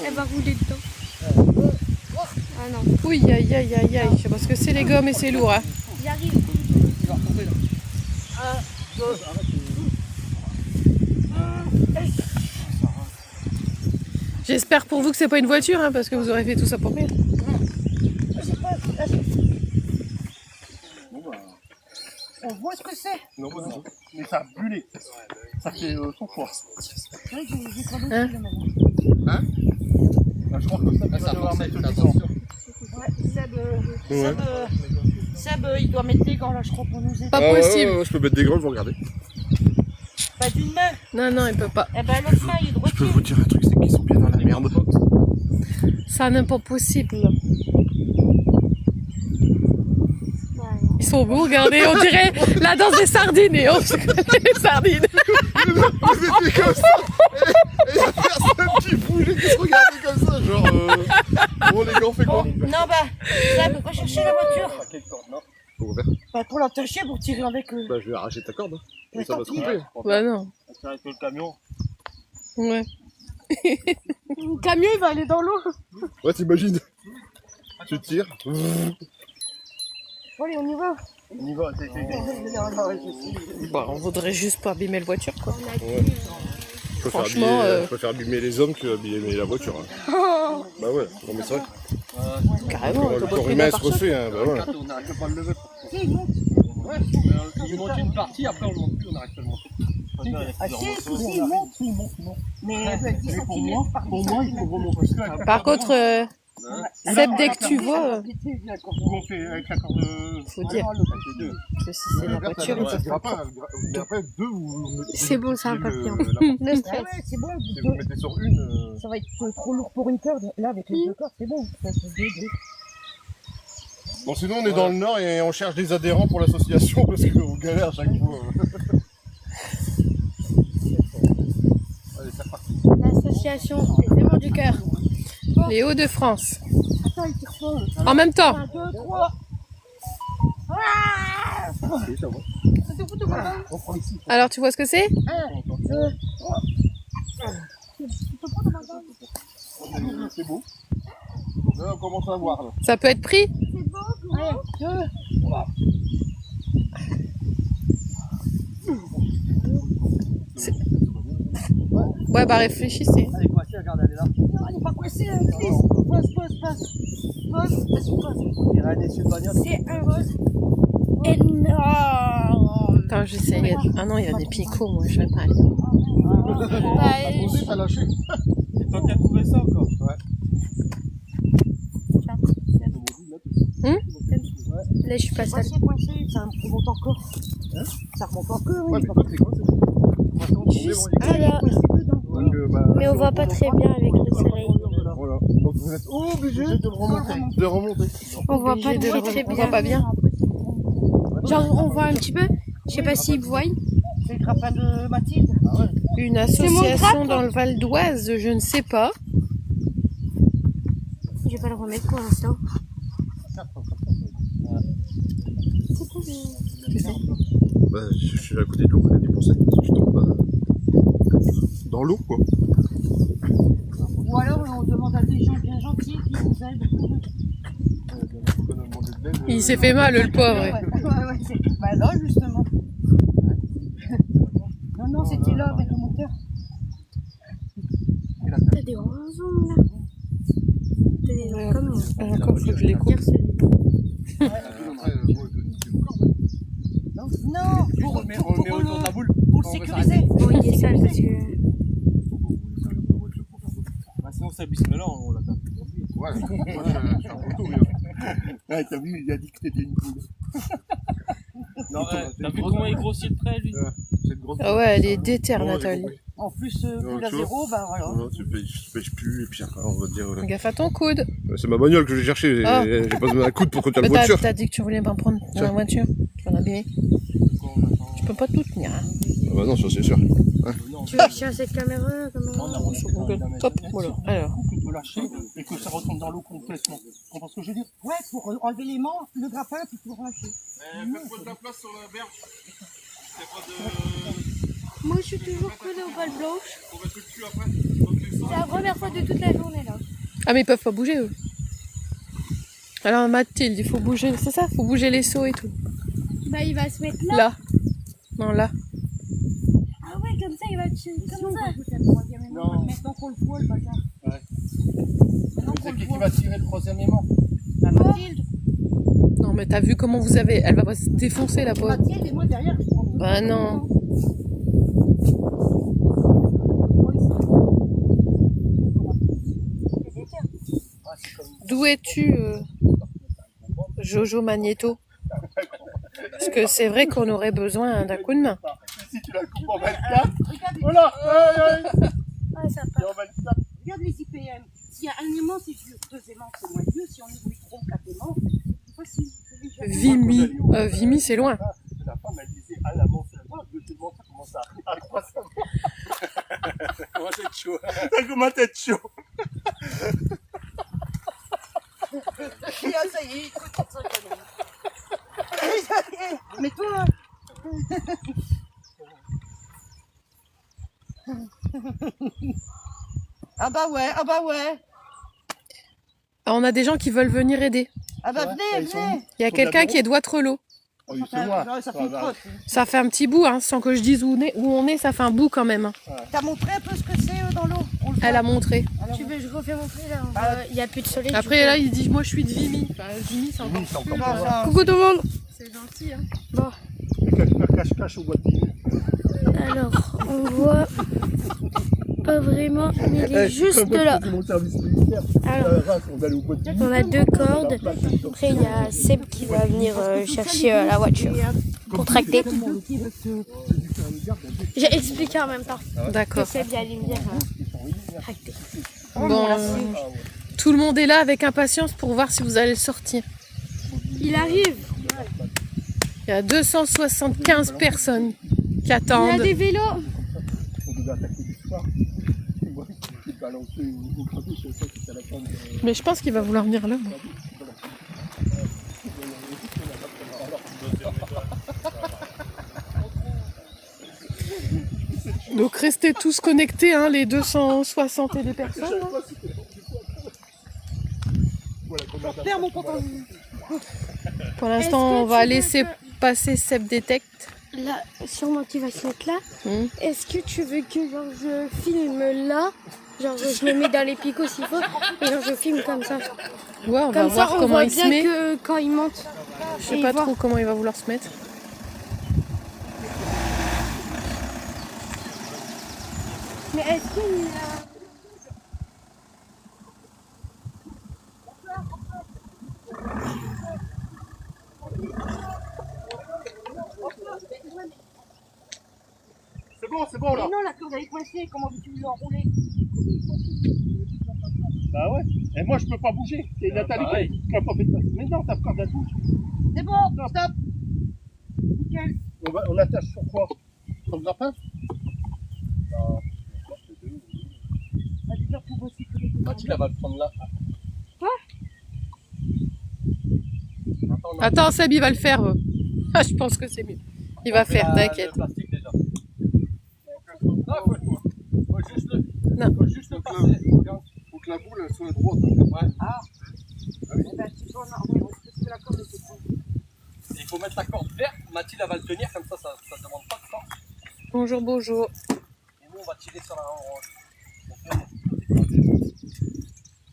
elle va rouler dedans. Ah non, Oui, aïe, aïe, aïe, aïe. Je sais pas ce que c'est les gommes et c'est lourd. Hein. il arrive. Il va retomber là. J'espère pour vous que c'est pas une voiture, hein, parce que vous aurez fait tout ça pour rien. On voit ce que c'est. non, pas du tout. Mais ça a brûlé. Ça fait son poids. Ouais, j'ai pas d'autre Hein? que le moment. Bah, je crois que ça, tu vas devoir mettre le bidon. Ouais, Seb, il doit mettre des gants là, je crois, pour nous aider. Pas possible. je peux mettre des grands, vous regardez. Pas d'une main. Non, non, il peut pas. Eh ben, l'autre main, il est Je peux droitier. vous dire un truc, c'est qu'ils sont bien dans la merde. Ça n'est pas possible. Ouais. sont beaux, regardez, on dirait la danse des sardines et on se connaît les sardines. Vous étiez comme ça. Et y a personne qui bougeait, qui se regardait comme ça, genre. Bon, les gars, on fait quoi? Non, bah, ça peut pas chercher la voiture. Pour faire. Bah, pour l'attacher, pour tirer avec. Bah, je vais arracher ta corde. Mais Ça tant va se pis. couper. Bah non. C'est avec le camion. Ouais. Le camion, il va aller dans l'eau. Ouais, t'imagines. Tu tires. Bon, allez, on y va. On y va, c'est. Bah, on voudrait juste pas abîmer la voiture, quoi. Je préfère Franchement, je préfère abîmer les hommes que abîmer la voiture. Hein. Bah ouais, non mais c'est vrai. Carrément, Le t'as pas corps pris humain la se personne. refait, hein, bah ouais. On n'arrête pas de le lever. Si, il monte. Il monte une partie, après on ne monte plus, on n'arrête pas de monter. Ah, si, il monte. Mais 10 cm par 10 Pour moi, il faut remonter. Par contre, Seb, dès que tu vois, On fait avec la corde. faut dire que si c'est la voiture, ils peuvent pas. pas. Mais après, deux, vous. C'est bon, ça va pas bien. Le Ah stress. ouais, c'est bon. Si vous mettez sur une. Ça va être trop lourd pour une corde. Là, avec les deux cordes, c'est bon. Ça, c'est deux. Bon, sinon, on est dans le Nord et on cherche des adhérents pour l'association parce qu'on galère à chaque fois. Allez, c'est reparti. L'association des Amours du Cœur. Les Hauts-de-France. Attends, il tire fort. En même temps. 1, 2, 3. On prend ici. Alors, tu vois ce que c'est? 1, 2, 3. C'est beau. Là, on commence à voir. Là. Ça peut être pris? 1, 2, 3. Ouais, bah réfléchissez. Elle est coincée, regarde, elle est là. Non, elle n'est pas coincée, Chris. Pose. Vas-y, pose. On dirait un essuie de bagnole. C'est un rose énorme. Attends, j'essaie. Ah non, il y a des picots, moi, je vais pas aller. T'as posé, t'as lâché. C'est toi qui as trouvé ça encore? Ouais. Là, je suis pas seule. Coincé, ça remonte encore. Ça remonte encore, Ouais, oui. mais toi, t'es quoi? Juste Ah, il est là. coincé dedans. Donc, bah, Mais on voit pas très bien avec le soleil. voilà. Donc vous êtes obligé de remonter. De remonter. On voit pas Obligé de le très on voit bien. pas bien. Genre, on voit un petit peu. Je sais pas s'ils voient. C'est le grappin de Mathilde. Une mon association grappe. dans le Val d'Oise, je ne sais pas. Je vais pas le remettre pour l'instant. C'est quoi Bah, je suis à côté de l'eau, elle dépensait. Si tu tombes dans l'eau, quoi. Ou alors on demande à des gens bien gentils qui nous aident. Il s'est fait mal, le pauvre. Ouais, c'est... Bah là, justement. Non, c'était là avec le moteur. T'as des grands ongles là. T'as des ongles comme moi. Encore, faut que je les coupe. Regarde celui-là. Non, On le met autour de la boule. pour le sécuriser. Bon, il est sale parce que. Bah, sinon, ça bismillah, on l'a pas fait. Ouais, moi je suis un poteau, Ouais, t'as vu, il a dit que t'étais une poule. Non, t'as vu comment il grossit le trait, lui? C'est une grosse. Ah ouais, elle est déterre, Bon, j'ai Nathalie. compris. En plus, poule à tu vois. zéro, bah voilà. Non, tu pêches plus, et puis après, on va te dire. Gaffe à ton coude. C'est ma bagnole que j'ai cherchée. Ah. J'ai pas besoin d'un coude pour conduire la Mais voiture. t'as dit que tu voulais pas me prendre dans la voiture. Tu vas en abîmer. Tu peux pas tout tenir. Hein. Ah bah non, ça c'est sûr. Tu veux sur cette caméra comment... Hop, voilà. Alors, Que de lâcher et que ça retombe dans l'eau complètement. Tu comprends ce que je veux dire? Ouais, pour enlever l'aimant, le grappin, puis pour lâcher. Faites-moi de la place sur la berge. Moi, je suis toujours collée aux balles blanches. On va te le cul après. C'est la première fois de toute la journée là. ah mais ils peuvent pas bouger eux. Alors Mathilde, il faut bouger, c'est ça, faut bouger les seaux et tout. Bah, il va se mettre là. Là. Non là. Ah ouais, comme ça, il va te. Comme ça. C'est le troisième aimant. Maintenant qu'on le voit, le bazar. Maintenant qu'on C'est le qui voit. va tirer le troisième aimant? La Mathilde. Non mais t'as vu comment vous avez, elle va pas se défoncer la pauvre. Mathilde et moi derrière, je prends. Bah non. D'où es-tu, Jojo Magneto? Parce que c'est vrai qu'on aurait besoin d'un coup de main. Si tu la coupes en 24, voilà! Ouais, ça part. Et en 24. Regarde les IPM. S'il y a un aimant, c'est dur. Deux aimants, c'est moins dur. Si on oublie trop, quatre aimants, c'est facile. Vimy. Vimy, c'est loin. La femme, elle disait, ah, la manche, je te montre comment ça à 300 Comment c'est chaud. Comment t'es chaud. Ça y est, il faut 400 canons. Mais toi, ah bah ouais, ah bah ouais. Ah, on a des gens qui veulent venir aider. Ah bah Ouais, venez, ils sont venez. Il y a quelqu'un qui est de Waterloo. Oh, c'est moi. Ça fait une crotte. Ça fait un petit bout, hein, sans que je dise où on est, ça fait un bout quand même. Hein. T'as montré un peu ce que c'est dans l'eau? On le Elle a montré. Alors, Tu veux que je refais montrer là? Il n'y a plus de soleil. Après là, il dit moi je suis de Vimy. Enfin, Vimy, c'est encore. ça- Coucou tout le monde. C'est gentil. Hein. Bon, Cache au bois de Vimy. alors, on voit pas vraiment, mais il est juste là. Mon service militaire. Alors, On allait au bois de Vimy. on a 2 cordes. Après, il y a Seb qui va venir chercher la voiture pour tracter. J'ai expliqué en même temps que D'accord. Seb il allait venir tracter. Bon, tout le monde est là avec impatience pour voir si vous allez le sortir. Il arrive. Il y a 275 personnes qui Il a attendent. des vélos. On devait attaquer du soir. Moi, j'ai balancé au crochet, je sais que c'était la femme. Mais je pense qu'il va vouloir venir là. moi. Donc restez tous connectés, hein, les 260 et des personnes. hein. Perds mon pantalon. Pour l'instant, Est-ce on que va tu veux laisser passer Seb Detect. Là, sûrement qu'il va se mettre là. Hmm. Est-ce que tu veux que genre, je filme là? Genre je le mets dans les picots s'il faut. Et genre je filme comme ça. Ouais, on va Comme ça, voir on comment voit il se bien met. que quand il monte. Je sais pas trop comment il va vouloir se mettre. Mais est-ce qu'il a... C'est bon là. Mais non, la corde elle est coincée, comment veux-tu l'enrouler? Bah ouais. Et moi, je peux pas bouger. C'est Nathalie qui a pas fait de passe. Mais non, ta corde elle bouge. C'est bon, stop. Nickel. On attache sur quoi? Sur le grappin? On va te faire pour sécurité. Pourquoi tu la vas le prendre là? Attends, Seb, il va le faire. Ah, je pense que c'est mieux. Il va faire, t'inquiète. Le plastique déjà. Non, faut juste le. Non. Faut juste le passer. Regarde. Faut que la boule elle soit droite. Ouais. Eh ben, tu vois, non, parce que la corde était coincée. Il faut mettre la corde verte. Mathilde elle va le tenir comme ça demande pas de temps. Bonjour, bonjour. Et nous on va tirer sur la orange.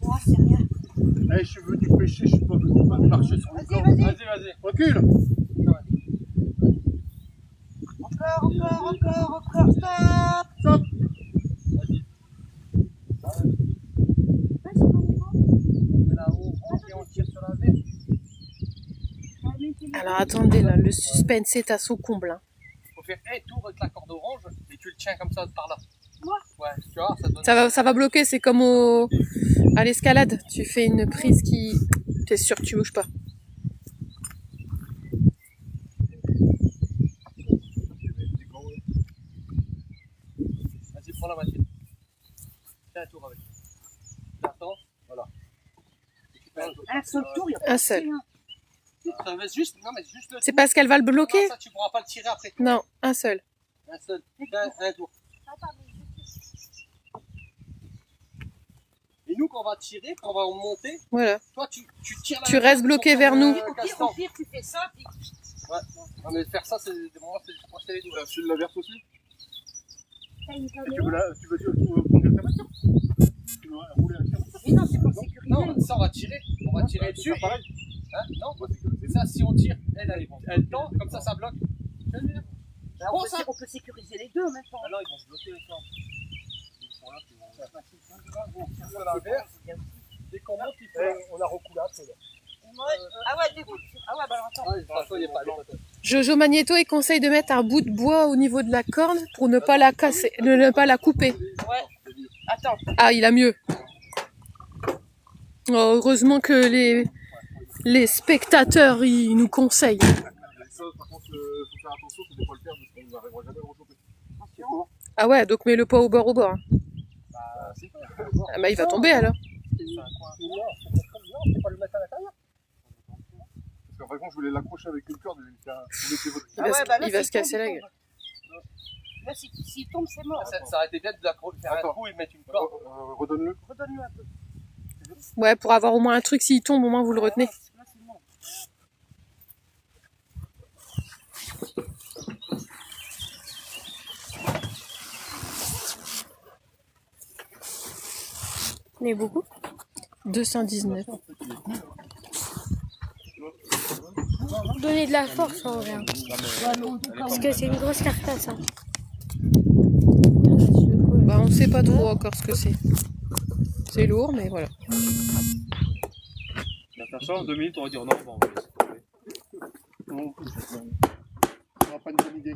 Oh, c'est rien. Eh, je suis venu pêcher, je suis pas venu marcher sur le Vas-y, corps. vas-y. Vas-y. Recule. Encore, stop. Stop. Vas-y. Là-haut, et on tire sur la verte. Alors attendez, là, le suspense est à son comble. Hein. Faut faire un tour avec la corde orange et tu le tiens comme ça par là. Ouais, tu vois, ça donne. Ça va bloquer, c'est comme à l'escalade. Tu fais une prise qui... T'es sûr que tu bouges pas. Vas-y, prends la Mathilde. Fais un tour avec. Attends, voilà. Et tu fais un tour. Un seul tour, il y a Un seul. Ça va juste, non mais juste le C'est tour. parce qu'elle va le bloquer? Non, ça tu pourras pas le tirer après. Non, un seul. Un seul. Fais un tour. Et nous, quand on va tirer, quand on va monter, Voilà. toi tu tires la Tu restes bloqué pour vers faire, nous. castan. Au pire, tu fais ça, puis Ouais. Non mais faire ça, c'est des moments, c'est pour acheter les doigts. Tu la verse aussi? Tu veux conduire ta voiture? Tu veux rouler avec ta voiture? mais non, c'est pour sécuriser. Non, ça on va tirer. On va tirer dessus. pareil. Hein? Non, c'est ça, si on tire, elle tend, comme ça bloque. Là, on peut sécuriser les deux en même temps. Ah non, ils vont se bloquer les temps. Ils sont là, ils vont sur la verre. Dès qu'on monte, il faut. On a recoulé après. Ah ouais, dégoût. Ah ouais, bah attends. Ouais, de toute façon, il n'y a pas de Jojo Magneto, il conseille de mettre un bout de bois au niveau de la corde pour ne pas la casser, ne pas la couper. Ouais. Attends. Ah, il a mieux. Oh, heureusement que les spectateurs, ils nous conseillent. Ça, par contre, faut faire attention, faut ne pas le perdre parce qu'on n'arrivera jamais à le rechoper. Ah ouais, donc mets-le pas au bord hein. Bah, c'est pas. Ah bah il va tomber alors. C'est un coin. Non, c'est pas le mettre à l'intérieur. Parce qu'en fait, je voulais l'accrocher avec une corde et vous mettez votre... Il va, il va se casser la gueule. Là, s'il tombe, c'est mort. Ça aurait été bien de faire un trou et mettre une corde. Redonne-le. Redonne-le un peu. Ouais, pour avoir au moins un truc, s'il tombe, au moins vous le retenez. Là, c'est mort. On est beaucoup. 219. Donner de la force en vrai. Parce que c'est une grosse carcasse. Hein. Bah on sait pas trop encore ce que c'est. C'est lourd, mais voilà. On va faire ça en 2 minutes, on va dire non, bon, on va laisser tomber. Non, on n'a pas une bonne idée.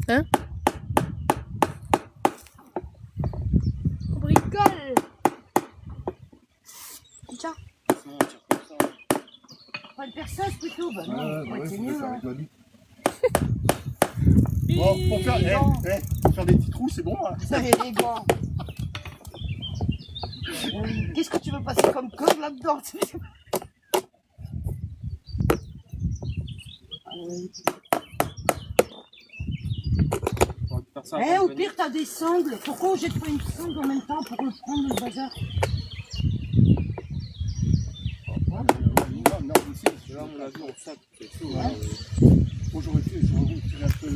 Hein? On bricole. Tiens. Sinon, on tire comme ça. Pas une perceuse plutôt. Bah non, c'est mieux. Hein. Bon, pour faire des petits trous, c'est bon. Hein. Ça y est, les gants. Qu'est-ce que tu veux passer comme code là-dedans? On va faire ça Eh, avant au de pire, t'as des sangles. Pourquoi on jette pas une sangle en même temps pour le prendre le bazar? Non, aussi, Là, on l'a vu, on sac, c'est chaud. moi j'aurais tiré un peu,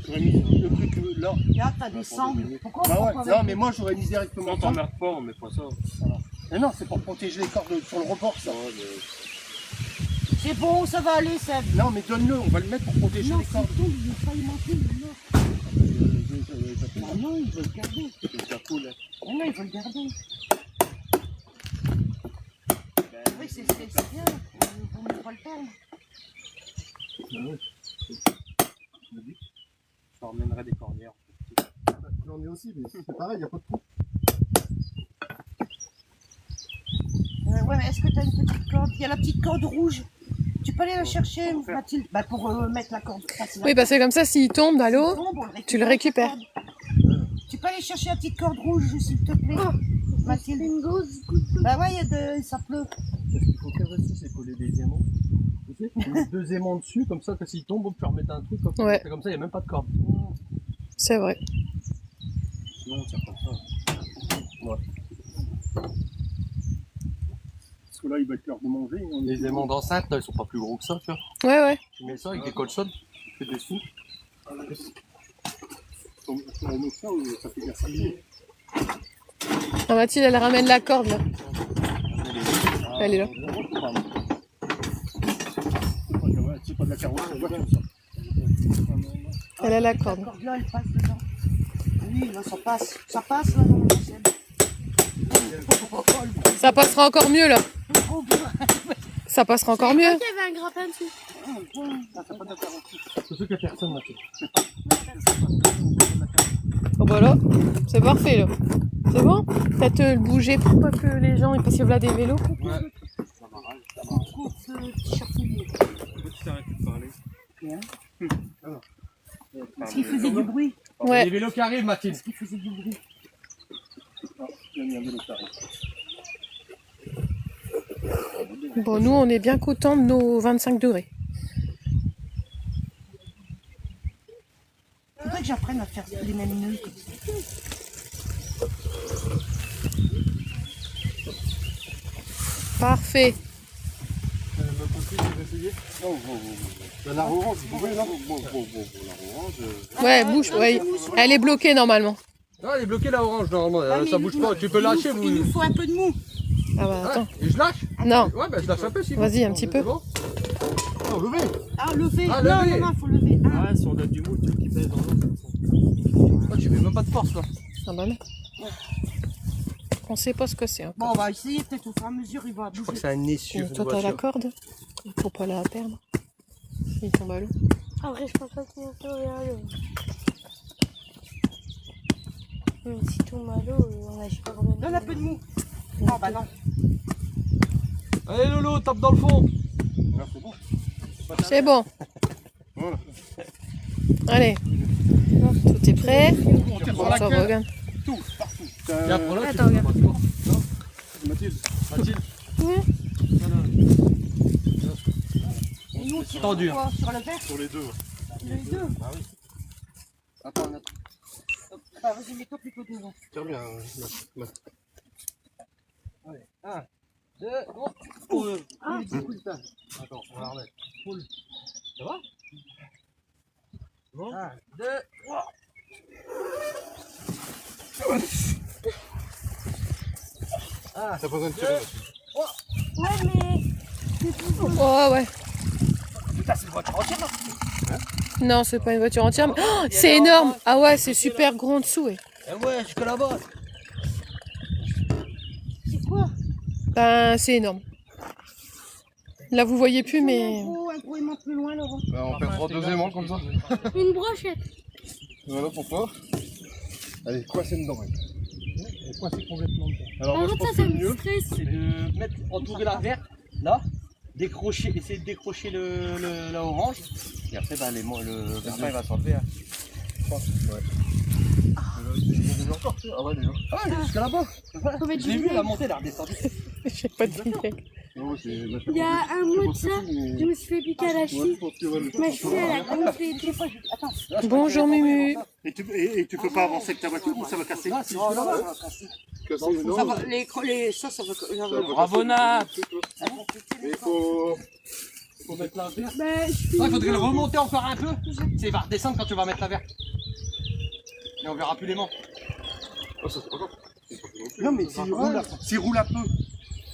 j'aurais mis le truc là. Là, t'as des sangles. Pourquoi Bah on ouais, prend pas non, avec- mais moi j'aurais mis Non, directement ça. t'emmerdes pas, on met pas ça. Mais non, c'est pour protéger les cordes sur le report, ça. Ouais, mais... C'est bon, ça va aller, Seb. Non, mais donne-le, on va le mettre pour protéger Non, les s'il cordes. tombe, il va pas y manquer. Non. Ah non, il veut le garder. C'est ça cool, hein. Ah non, il veut le garder. Oui, c'est bien. On ne peut pas le perdre. Ça emmènerait des cornières. J'en ai aussi, mais c'est pareil, il n'y a pas de trou. Ouais, mais est-ce que tu as une petite corde? Il y a la petite corde rouge. Tu peux aller la chercher, Mathilde? Bah, pour mettre la corde. Oui, parce que comme ça, s'il tombe dans l'eau, tu le récupères. Tu peux aller chercher la petite corde rouge, s'il te plaît, Mathilde? Une grosse. Bah ouais, ça pleut. Ce qu'il faut faire aussi, c'est coller des aimants. Tu sais, tu mets 2 aimants dessus, comme ça, s'il tombe, on peut remettre un truc. Ouais. Comme ça, il n'y a même pas de corde. c'est vrai. Sinon, on tire comme ça. Parce que là, il va être l'heure de manger. Les aimants d'enceinte, là, ils sont pas plus gros que ça, tu vois. Ouais, ouais. Tu mets ça avec des colsons, tu fais des sous. Ça, ça fait gaspiller. Ah, Mathilde, elle ramène la corde là. Elle est là. C'est pas de la carotte, on voit comme ça. Elle a la La corde. corde là, elle passe dedans. Oui, là, ça passe. Ça passe, là, dans le ciel. Ça passera encore mieux là. Ça passera encore mieux. Il y avait un grappin dessus. C'est sûr qu'il n'y a personne, Mathieu. Bon bah là, c'est parfait là. C'est bon? Peut-être le bouger pour pas que les gens ils passent là des vélos. Ouais. Tu t'arrêtes de parler. Parce qu'il faisait du bruit. Ouais. Les vélos qui arrivent, Mathilde. Il faisait du bruit. Bon, nous on est bien contents de nos 25 degrés. Faudrait que j'apprenne à faire les mêmes nœuds. Parfait. La orange, vous pouvez là. Ouais, bouge. Ouais. Elle est bloquée normalement. Non, elle est bloquée la orange, normalement. Ça bouge pas. Tu peux lâcher, vous. Il nous faut un peu de mou. Ah bah attends. Et je lâche? Non. Ouais, bah je lâche un peu si. Vas-y, un petit peu. C'est bon? Non, levez. Ah, lever. Ah, non, lever. non, non, faut lever. Ah. Ouais, si on donne du moule, tu veux qu'il pèse dans l'eau comme ça. Ah, tu mets même pas de force là. Ah bah non. On sait pas ce que c'est. Hein. Bon, on va essayer peut-être au fur et à mesure, il va Je crois bouger. que c'est un essieu. Toi t'as la corde. Faut pas la perdre. Il tombe à l'eau. En vrai, je pense pas qu'il y ait un peu à l'eau. Même si tombe à l'eau, on a je sais pas combien de Donne un peu de mou. Non, bah non. Allez Lolo, tape dans le fond. Là, c'est bon. C'est bon. Ouais, Voilà. Allez, tout est prêt. On tire par la Ça queue. regarde. Tout, partout. Tiens, prends-la, tu Attends, regarde. Mathilde. Mathilde. Et nous, on tire Tendu. quoi, sur le vert? Sur les deux. Les deux. Attends, Bah, vas-y, mets-toi plutôt devant. Tiens bien. un, deux, oh. Ah. Attends, on va remettre. Ça va? Bon. 1, 2, 3. T'as pas besoin de tirer. Ouais, mais. Oh ouais. Putain, c'est une voiture entière là. Non, c'est pas une voiture entière. Mais... Oh, c'est énorme. Ah ouais, c'est super gros en dessous. Ouais. Eh ouais, jusque là-bas. C'est quoi? Ben, c'est énorme. Là, vous voyez plus, mais... Un gros aimant plus loin, Laurent. Bah, on perdra 2 aimants comme ça. Une brochette. Voilà pourquoi. Allez, coincez dedans. Ouais. Et quoi, c'est complètement dedans. Alors, En moi, je fait, pense ça, que ça le me mieux. stresse. C'est de mettre, entourer la verte, là, décrocher, essayer de décrocher la orange, et après, bah, le grappin il va s'enlever. Hein. Ah ouais, déjà. Ah, il est jusque là-bas. Faut mettre Je l'ai du vu, la vinaigre. montée, elle est redescendue. J'ai pas de vinaigre. Non, c'est. Il y a un mois de ça, je me suis fait piquer à la cheville. Ma cheville, elle a gonflé et tout. Bonjour Mumu. Et tu peux pas avancer avec ta voiture ou ça va casser? Casser, non. Ça va, ça va. Bravo, Nat. Mais il faut. Faut mettre la verte. Bah, Ah, il faudrait le remonter encore un peu. Il va redescendre quand tu vas mettre la verte. Et on verra plus l'aimant. Oh, ça c'est pas grave. Non, mais s'il roule un peu,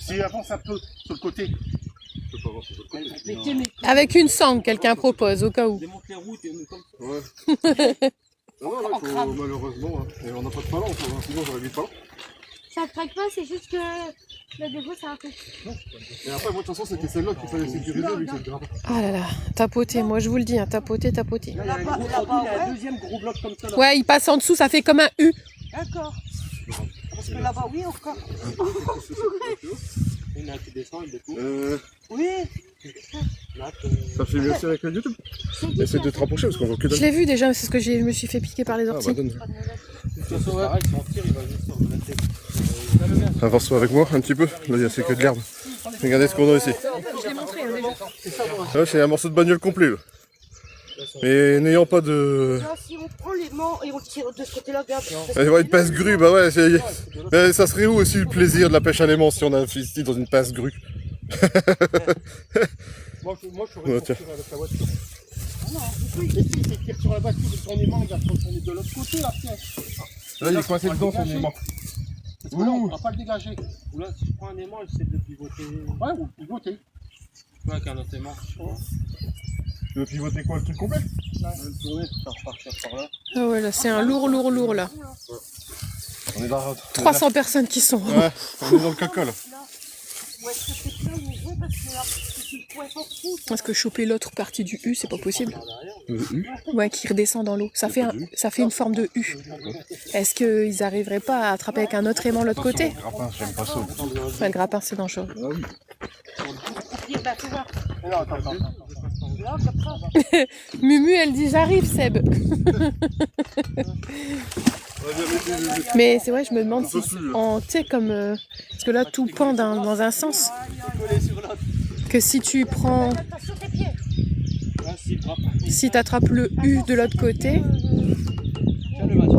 s'il avance un peu sur le côté. Je peux pas avancer sur le côté. Avec une sangle, quelqu'un propose, au cas où. Démonte les routes et on est comme ça. Ouais. Non, non, là, il faut malheureusement. Hein. Et on n'a pas de palon, sinon j'aurais mis de palon. ça craque pas, c'est juste que là, des fois, ça fait. Et après, moi, de toute façon, c'était celle-là qu'il fallait sécuriser vu que c'est le grappin. Ah là là, tapoter, moi je vous le dis, hein, tapoter, tapoter. Là, il y a un gros produit, il y a un deuxième gros bloc comme ça. Là. Ouais, il passe en dessous, ça fait comme un U. D'accord. Parce que là-bas, oui, encore. Il y en a un qui descend, il découvre. Oui. Ça fait mieux aussi avec le YouTube. Essaye de te rapprocher parce qu'on voit que Je dalle. l'ai vu déjà, c'est ce que je me suis fait piquer par les Ah, bah, orties. donne. De toute façon, pareil, si on tire, il va juste sur la tête. Avance avec moi un petit peu. Là, c'est que de l'herbe. Regardez ce qu'on a ici. Je l'ai montré, hein, déjà. Là, c'est un morceau de bagnole complet. Là. Mais n'ayant pas de. Là, si on prend l'aimant et on tire de ce côté-là, regarde. Ouais, une pince grue, bah ouais, mais ça serait où aussi le plaisir de la pêche à l'aimant si on a investi dans une pince grue? Moi, je Ouais, ferais tiens. tirer avec la voiture. Et si c'est tire sur la voiture et ton aimant, il va se retourner de l'autre côté, là, tiens. Là, il est coincé dedans son aimant. Parce que là, on ne pourra pas le dégager. Ou là, si je prends un aimant, j'essaie de le pivoter. Ouais, ou pivoter. Ouais, avec un autre aimant. Tu veux pivoter quoi, le truc complet? Tourner, faire repartir par là. Ah ouais, là, c'est un lourd là. On est dans. 300 personnes qui sont. Ouais, on est dans le caca là. Ou est-ce que c'est là où on veut parce que là, c'est une pointe en dessous. Parce que choper l'autre partie du U, c'est pas possible. Le U. Ouais, qui redescend dans l'eau. Ça fait une forme de U. Est-ce qu'ils arriveraient pas à attraper avec un autre aimant l'autre côté? Grappin, j'aime pas ça. Ouais, le grappin, c'est dangereux. Ah oui. Tire, bah, tu vois. Là, attends. Là, comme ça. Mumu, elle dit j'arrive, Seb. Mais c'est vrai, je me demande si, tu sais, comme, parce que là, tout pend dans un sens. Que si tu prends, Attention tes pieds. Là, si le grappin. si t'attrapes le U de l'autre côté, Tiens le Mathieu.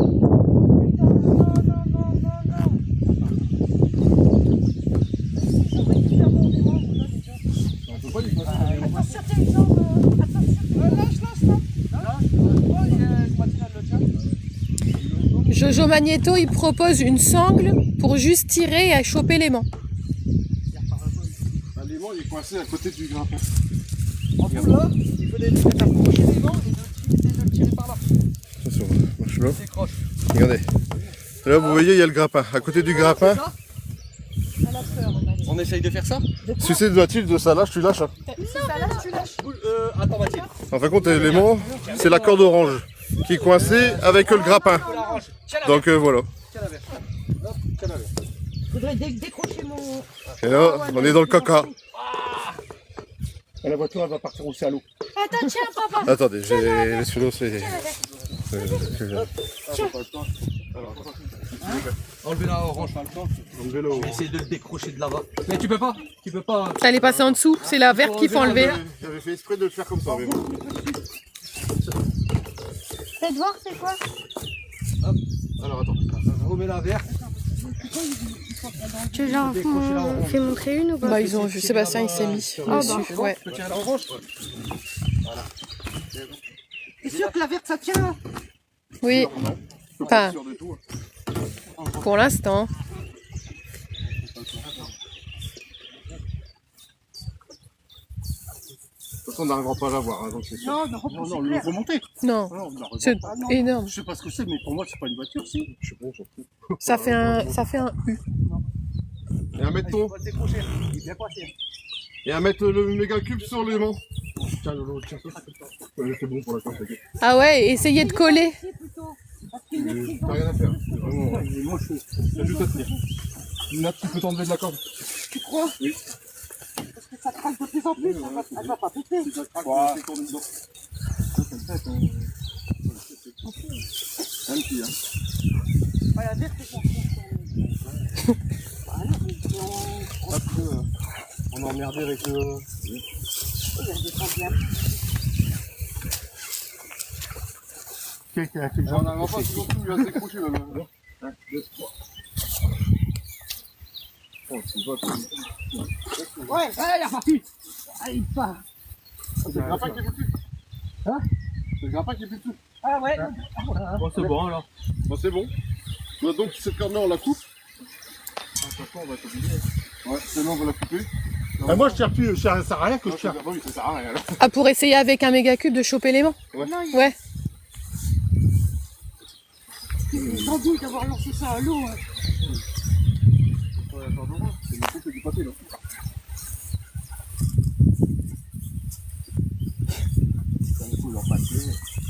On peut pas lui passer dans les Attention tes jambes. Attention. Lâche. Jojo Magneto, il propose une sangle pour juste tirer et choper l'aimant. L'aimant, il est coincé à côté du grappin. En tout là, il faut approcher l'aimant et de le tirer par là. Attention, moi je suis là. Décroche. Regardez. Là, vous voyez, il y a le grappin. À côté du grappin, On essaye de faire ça. si c'est de Mathilde, ça lâche, tu lâches. Hein. Attends Mathilde. En fin de compte, l'élément, c'est la corde orange qui est coincée avec le grappin. Donc voilà. Tiens la verte. Hop, tiens la verte. Faudrait décrocher mon. Et là, on est dans le caca. Et la voiture, elle va partir aussi à l'eau. Attends, tiens, papa. Attendez, les stylos, c'est... Enlevez la orange, pas le temps. Enlevez-le. Je vais essayer de le décrocher de là-bas. Mais tu peux pas. Tu peux pas. Elle est passée en dessous, c'est la verte qu'il faut enlever. J'avais fait exprès de le faire comme ça, mais bon. Faites voir, c'est quoi? Alors, attends. Remets la verte. Tu veux genre fais montrer une ou pas? Bah ils ont vu, Sébastien il s'est mis dessus, ouais. Tu tiens la orange. T'es sûr que la verte ça tient? Oui, enfin, Sûr de tout. pour l'instant. De toute façon, on n'arrivera pas à l'avoir, hein, donc c'est sûr. Non, Non, le remonter. Non, Non, on n'arrive c'est pas. énorme. Je sais pas ce que c'est, mais pour moi, c'est pas une voiture, si. Je sais pas, j'en fous. Ça fait un U. Et à mettre ton... va le décrocher. Il est bien passé. Et à mettre le méga cube sur l'aimant. Tiens, Lolo, tiens ça. C'est bon pour la fin, t'inquiète. Ah ouais, essayez de coller. T'as rien à faire. C'est vraiment... Moi, je suis. T'as juste à tenir. Là, tu peux t'enlever de la corde. Tu crois? Oui. Parce que ça craque de plus en plus, elle va pas péter. Un petit, hein. Ouais, la verte, c'est bon. Voilà, On a emmerdé avec le... elle descend bien. On n'arrive pas toujours tout, il va se décrocher même. Un, deux, trois. Oh, tu vois, Ouais, il est reparti. Ah, il part. c'est le grappin qui est plus dessus. Hein? C'est le grappin qui est plus dessus. Ah ouais. Bon, c'est bon alors. Bon, c'est bon. Bah, donc, cette corde-là, on la coupe. De toute façon, on va être obligé. Ouais, celle-là, on va la couper. Ah, moi, je tire plus, ça sert à rien que je tire. Oui, ça sert à rien, là. Ah, pour essayer avec un méga cube de choper l'aimant. Ouais. J'ai entendu d'avoir lancé ça à l'eau. Hein. C'est une coupe du papier, là.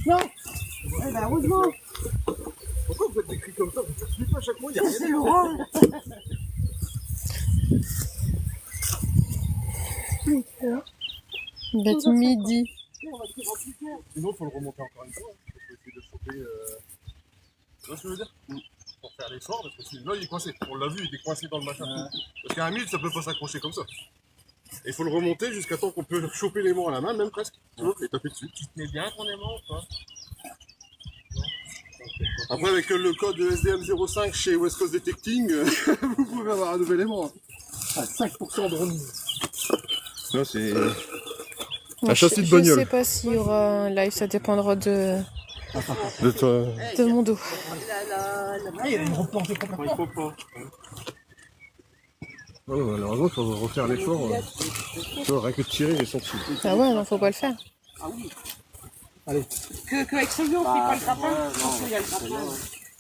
Non. Eh ben, heureusement. Pourquoi vous faites des cris comme ça? Vous faites suivre à chaque fois, il y a rien. C'est Laurent. Il va être midi. Sinon, il faut le remonter encore une fois. Il faut essayer de choper. Tu vois ce que je veux dire? Pour faire l'effort, parce que sinon, il est coincé. On l'a vu, il est coincé dans le machin. Parce qu'à un 1000, ça peut pas s'accrocher comme ça. Et il faut le remonter jusqu'à temps qu'on peut choper l'aimant à la main, même presque. Tu vois, et taper dessus. Tu tenais bien ton aimant ou pas? Après, avec le code SDM05 chez West Coast Detecting, vous pouvez avoir un nouvel aimant. À 5% de remise. Là, c'est. Moi, châssis de je bagnole. sais pas s'il y aura un live, ça dépendra de toi. mon dos. Ah, il y a une replantée complètement. Il faut pas. Ouais, malheureusement, il faut refaire l'effort. Tu vois, rien que de tirer, ils sont dessus. Ah ouais, non, faut pas le faire. Que avec ce lion, on fait pas le grappin. Parce qu'il y a le grappin.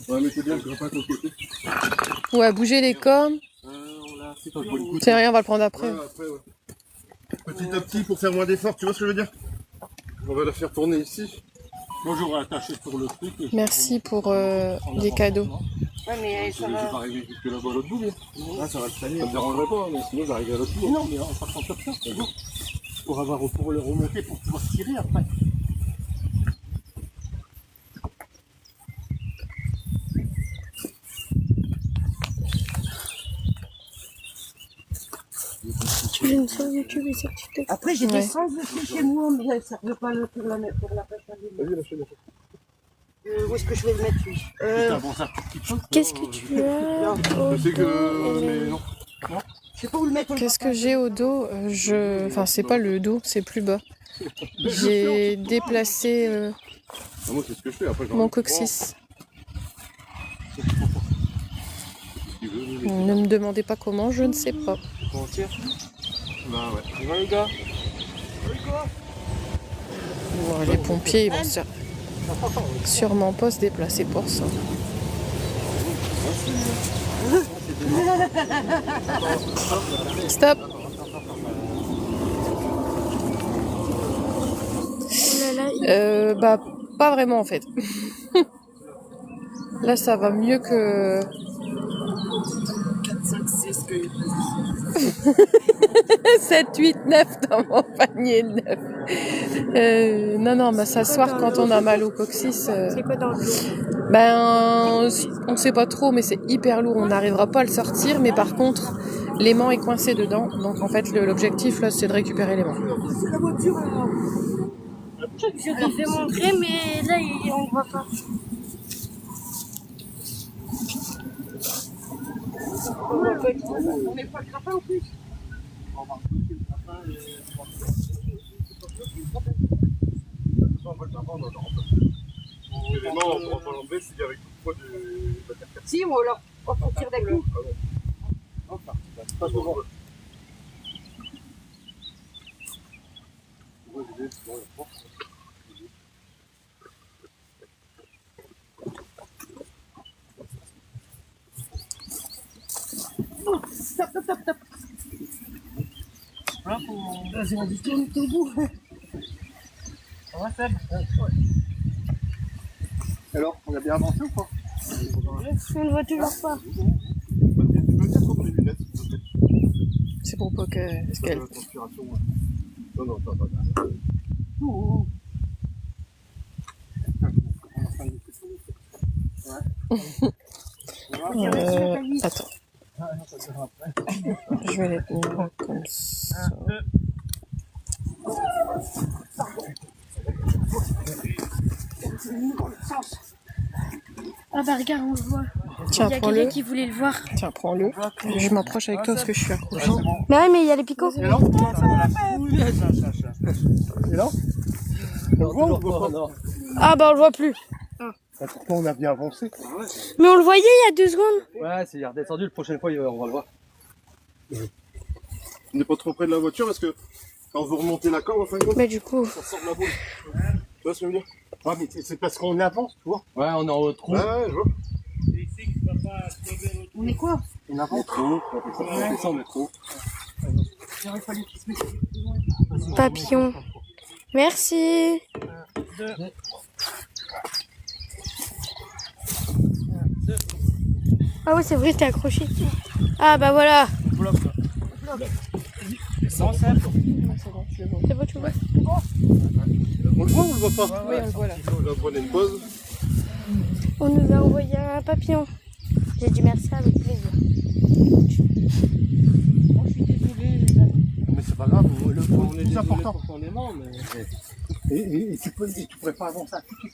Ouais, mettez bien le grappin de l'autre côté. Ouais, bouger les cornes. C'est rien, on va le prendre après. Ouais, après, ouais. Petit à petit, pour faire moins d'efforts, tu vois ce que je veux dire? On va la faire tourner ici. Moi, j'aurais attaché sur le truc. Et Merci pour les cadeaux. Ouais, mais Je ça vais pas va. arriver jusque là-bas à l'autre bout, mais. Ça va le soigner. Ça me dérangerait pas, mais sinon j'arriverai à l'autre bout. non, mais en partant comme ça, c'est bon. Pour le remonter, pour pouvoir tirer après. Tu veux une sur YouTube et ça tu te... Après, j'ai Ouais. des sens aussi chez moi, mais ça ne veut pas le pour la pêche à l'île. Vas-y, lâchez, lâchez. Où est-ce que je vais le mettre, lui Putain, bon, ça, petite chose. Qu'est-ce que tu as au Je sais que. dos, Mais non. Je sais pas où le mettre. Qu'est-ce que j'ai au dos? Enfin, c'est pas le dos, c'est plus bas. J'ai déplacé Ah, moi, c'est ce que je fais. Après, mon coccyx. Ne me demandez pas comment, je ne sais pas. On tire. Bah ouais. On va les gars. Bon, les pompiers, ils vont sûrement pas se déplacer pour ça. Stop. Bah, pas vraiment en fait. Là, ça va mieux que... 4, 5, 6, 7, 8, 9 dans mon panier 9. Non, bah, s'asseoir quand on a mal au coccyx. C'est quoi dans le dos? Ben, on sait pas trop, mais c'est hyper lourd. On n'arrivera pas à le sortir, mais par contre, l'aimant est coincé dedans. Donc en fait, l'objectif là, c'est de récupérer l'aimant. Je lui fais montrer, mais là, on ne voit pas. On n'est pas grappin en plus. L'élément, on pourra pas l'enlever s'il y a avec le poids de la terre. Si, on va sortir d'un coup. Pas souvent. Vas-y, on dit tourne au bout. Alors, on a bien avancé ou pas? On ne voit toujours pas. Tu peux mettre les lunettes, s'il te plaît. C'est pour pas que. Parce qu'elle. La transpiration. Non, non, pas. Attends. Je vais les tenir comme ça. Ah bah regarde, on le voit. Tiens, Il y a prends-le. quelqu'un qui voulait le voir. Tiens, prends-le. Je m'approche avec toi parce que je suis accrochée. Mais ouais, mais il y a les picots. Et là? On le voit ou on le voit pas? Non. Ah bah on le voit plus. Pourtant, on a bien avancé. Mais on le voyait il y a 2 secondes. Ouais, c'est redescendu. La prochaine fois, on va le voir. On n'est pas trop près de la voiture parce que quand vous remontez la corde, en fin de compte, Mais du coup. ça sort de la boule. Tu vois ce que je veux dire? Ah, mais c'est parce qu'on avance, tu vois. Ouais, on est en haut de trou. Ouais, je vois. On est quoi? On avance. On descend le trou. Papillon. Merci. Ah ouais, c'est vrai, t'es accroché. Ah bah voilà. C'est bon, tu vois. On le voit ou on le voit pas? Oui, on le voit là. Là, prenez une pause. On nous a envoyé un papillon. J'ai dit merci avec plaisir. Moi, je suis désolé, les amis. Mais c'est pas grave, le On est plus désolé important. pour ton aimant, mais. Et tu pourrais pas avancer à tout de suite.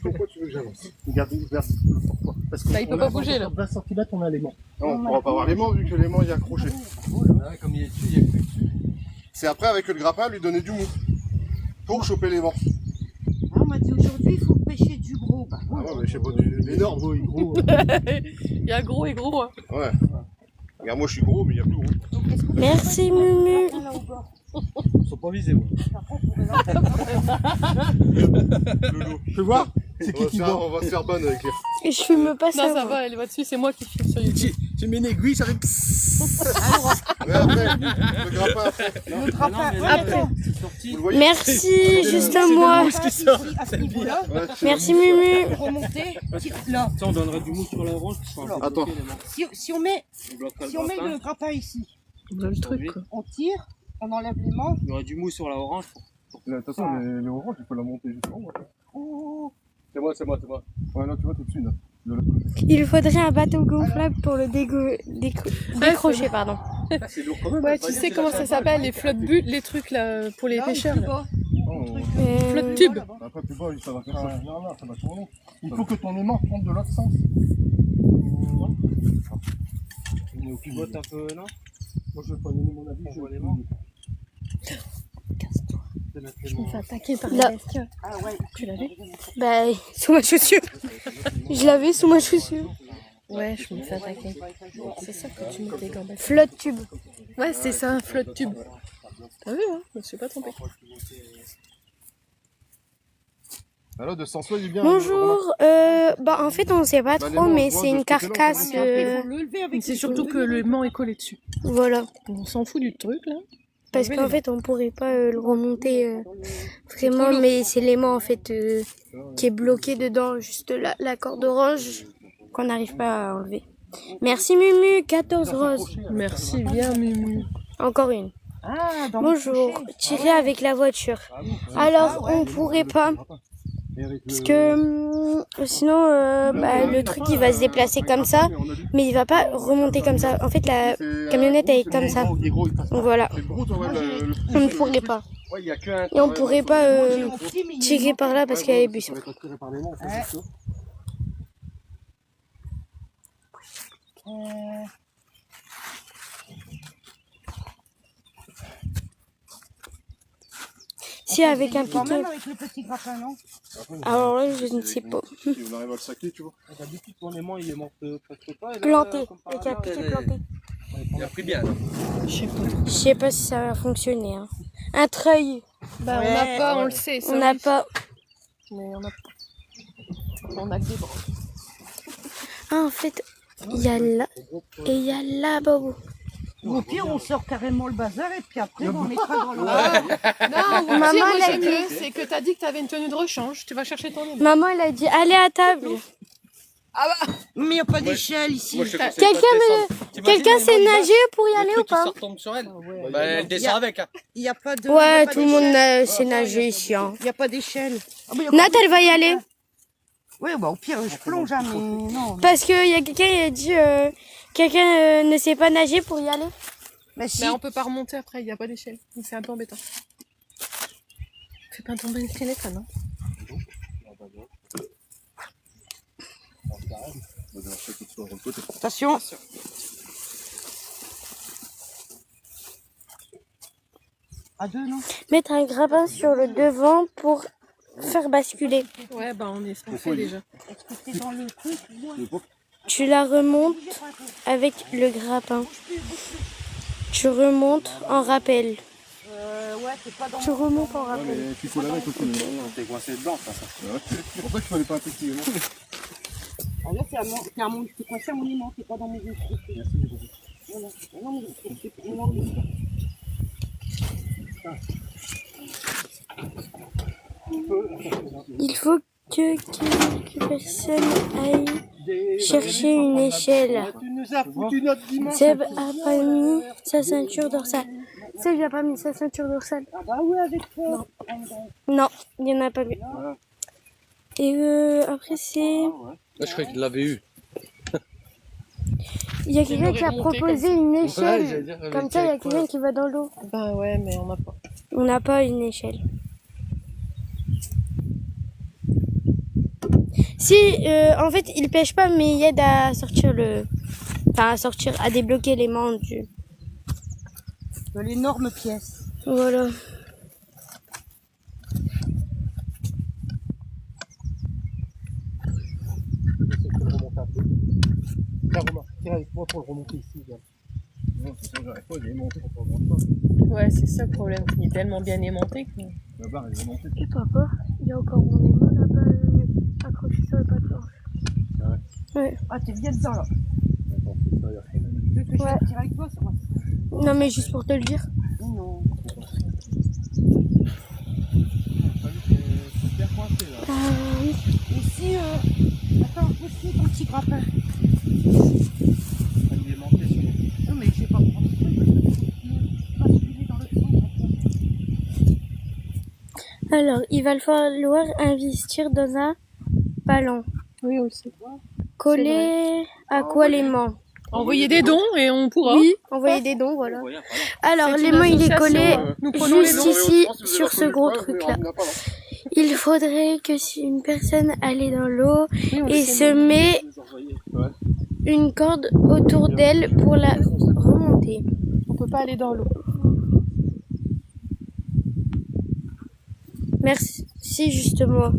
Pourquoi tu veux que j'avance? Regarde, pourquoi? Parce que Bah, il peut pas bouger là. 20 cm, on a l'aimant. Non, on pourra pas avoir l'aimant vu que l'aimant il est accroché. Ouais, comme il est dessus, il y a que. C'est après avec le grappin lui donner du mou. Pour choper l'aimant. Ah, on m'a dit aujourd'hui, il faut pêcher du gros. Bah, Ah ouais, mais je sais pas, l'énorme, gros. Il y a gros et gros. Hein. Ouais. Regarde, moi je suis gros, mais il y a plus gros. Merci Mumu. Ils sont pas visés, moi. Tu vois? C'est qui va? On va se faire ban avec les. Et je fume pas ça. Non, ça moi. va, elle va dessus, c'est moi qui filme sur YouTube. J'ai mis une aiguille, j'arrive. Mais après, le grappin après. le grappin, non, mais attends. C'est sorti. Vous le voyez? Merci, juste à moi. qui sort. À ce niveau-là, Ouais, c'est Merci le mou. Mumu. remonter, là. Ça, on donnerait du mou sur l'orange. Attends. Si on met le grappin ici, On a le truc quoi. on tire, on enlève l'aimant. Il y aurait du mou sur la orange. De toute façon, les oranges, il faut la monter juste en haut. Oh, C'est moi. Ouais, là, tu vois, tout de suite, là. De l'autre côté. Il faudrait un bateau gonflable pour le décrocher, pardon. C'est lourd quand même. Ouais, tu sais comment ça s'appelle, les flottes bulles, les trucs là pour les là, pêcheurs. plus Là. bas. Flotte tube. Après, plus bas, ça va faire ça. Non, non, ça va tourner. Il faut que ton aimant tombe de l'autre sens. On pivote un peu, non? Moi, je vais pas donner mon avis. On voit l'aimant. Je me fais attaquer par Là. les bestioles. Ah ouais. Tu l'avais? Bah, sous ma chaussure. Je l'avais sous ma chaussure. Ouais, je me fais attaquer. C'est ça que tu mets tes gants. Flotte tube. Ouais, c'est ça, un flotte tube. T'as vu, hein? Je me suis pas trompée. Alors, de Sansois, il est bien. Bonjour. Bah, en fait, on sait pas Bah, trop, les mais noix, c'est de une ce côté-là, on peut carcasse. Il faut le lever avec C'est surtout que le aimant est collé dessus. Voilà. On s'en fout du truc là. Parce qu'en fait, on pourrait pas le remonter vraiment, mais c'est l'aimant en fait qui est bloqué dedans, juste la corde orange qu'on n'arrive pas à enlever. Merci Mumu, 14 roses. Merci bien, Mumu. Encore une. Ah, dans le Bonjour, crochet. tirer avec la voiture. Alors, on pourrait pas. Parce que sinon, le truc il va se déplacer comme ça, mais il va pas remonter comme ça. En fait, la camionnette elle est comme ça. Donc voilà, on ne pourrait pas. Et on pourrait pas tirer par là parce qu'elle est buisson. Si avec un Quand piquet. même avec le petit grappin, non? Alors là, je ne sais pas. Si on arrive à le saquer, tu vois. D'habitude, ton aimant, il est mort presque pas. Planté, avec un piquet planté. Il a pris bien. Là. Je sais pas si ça va fonctionner. Hein. Un treuil, Bah, on n'a pas, on le sait. Ça, on n'a oui. pas. Mais on a on a que des bras. Ah, en fait, il y a là et il y a là-bas. Ou au pire, on sort carrément le bazar et puis après, on mettra dans le... Non, Maman, si, moi, elle a j'aime dit- mieux, c'est que t'as dit que t'avais une tenue de rechange. Tu vas chercher ton aimant. Maman, elle a dit allez à table. Mais il n'y a pas d'échelle ici. Quelqu'un sait nager pour y aller ou pas? Tombe sur elle. Bah, elle descend avec. Hein. Il n'y a pas de... Ouais, tout le monde sait nager ici. Hein. Il n'y a pas d'échelle. Ah, mais il y a Nat, pas elle va y aller. Oui, bah au pire, je plonge, hein, mais non. Parce qu'il y a quelqu'un qui a dit quelqu'un ne sait pas nager pour y aller. Mais si, Mais on peut pas remonter après, il n'y a pas d'échelle. Donc c'est un peu embêtant. Fais pas tomber le téléphone, hein. attention. À deux, non? Mettre un grappin sur le devant pour faire basculer. Ouais, bah on est fait déjà. Est-ce que c'est dans le truc? Tu la remontes avec le grappin. Tu remontes en rappel. Ouais, c'est pas dans Tu remontes en rappel. Mais tu faut la mettre au fond. T'es coincé dedans, ça. C'est pour ça qu'il fallait pas appliquer. Ah, là, c'est à mon... C'est coincé à mon aimant, c'est pas dans mes yeux. Voilà. Non, mais c'est pour moi. Il faut que personne aille chercher une échelle. Tu nous as foutu notre dimanche. Seb a pas mis sa ceinture dorsale. Seb n'a pas mis sa ceinture dorsale. Ah bah ouais, avec toi. Non, il n'y en a pas mis. Et après c'est... Là, je croyais qu'il l'avait eu. Il y a quelqu'un qui a remonté proposé une j'allais échelle. dire, Comme ça, il y a quelqu'un qui va dans l'eau. Bah ouais, mais on n'a pas. On n'a pas une échelle. Si, en fait, il pêche pas, mais il aide à sortir Enfin, à sortir, à débloquer les mains du... De l'énorme pièce. Voilà. Tire avec moi pour le remonter ici. Ouais, c'est ça le problème. Il est tellement bien aimanté que... La barre, elle est montée. Et papa, il y a encore mon aimant là-bas accroché sur le pas de planche. Ouais. Ah, t'es bien dedans là. Tu veux que Ouais. je tire avec toi, ça va? Non, mais juste pour te le dire. Non. Ici, attends, aussi ton petit grappin. Non, mais je sais pas prendre ce truc. Basculer dans le fond. Alors, il va falloir investir dans un ballon. Oui, aussi. Collé à quoi l'aimant? Envoyer des dons et on pourra. Oui, envoyer des dons, voilà. Alors, C'est une l'aimant, il est association, collé nous prenons les juste dons. ici, sur ce gros truc-là. Il faudrait que si une personne allait dans l'eau et se met une corde autour d'elle pour la remonter. On peut pas aller dans l'eau. Merci, justement.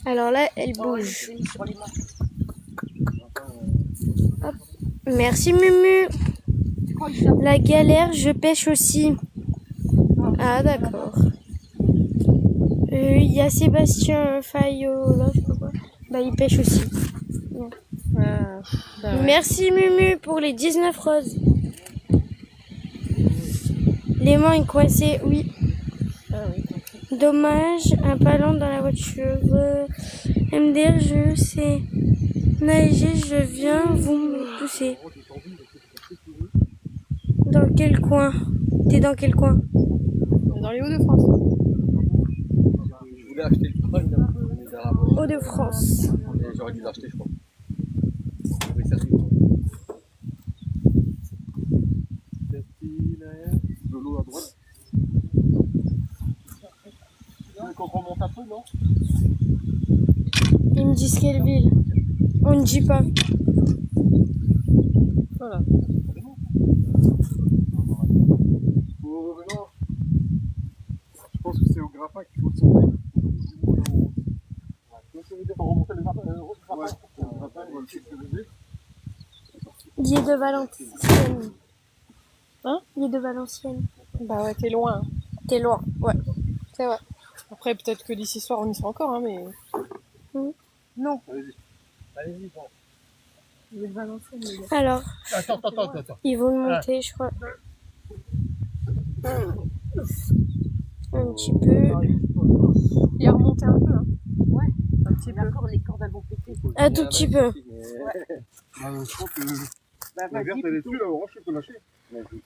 Alors là, elle bouge. Hop. Merci Mumu. La galère, je pêche aussi. Ah d'accord. Il y a Sébastien Fayot là, je sais pas quoi. Bah il pêche aussi. Ah, bah ouais. Merci Mumu pour les 19 roses. L'aimant est coincé, oui. Ah oui. Dommage, un ballon dans la voiture. MDR, je sais nager, je viens, vous me poussez. Dans quel coin? T'es dans quel coin? Dans les Hauts-de-France. Je voulais acheter le troll, mais dans la voiture, Hauts-de-France. mais j'aurais dû l'acheter, je crois. Oui, ça suit. De l'eau à droite. Quand on remonte un peu, non? Ils me disent quelle ville. On ne dit pas. Voilà. Oh, mais non. Je pense que c'est au grappin qu'il faut sauter. Ça veut dire qu'on remontait les grappins. Ouais, au grappin, on va le sécuriser. Il est de Valenciennes. Hein? Il est de Valenciennes. Bah ouais, t'es loin. T'es loin. Ouais. C'est vrai. Après, peut-être que d'ici soir, on y sera encore, hein, mais... Non. Allez-y, bon. Il est de Valenciennes, les gars. Alors, Attends. ils vont le monter, je crois. Un petit peu. Il a remonté un peu, hein. Ouais. Un petit peu. D'accord, les cordes elles vont péter. Un tout petit peu. Je crois que Bah, la verte vas-y, elle est plutôt. dessus, la orange tu peux lâcher.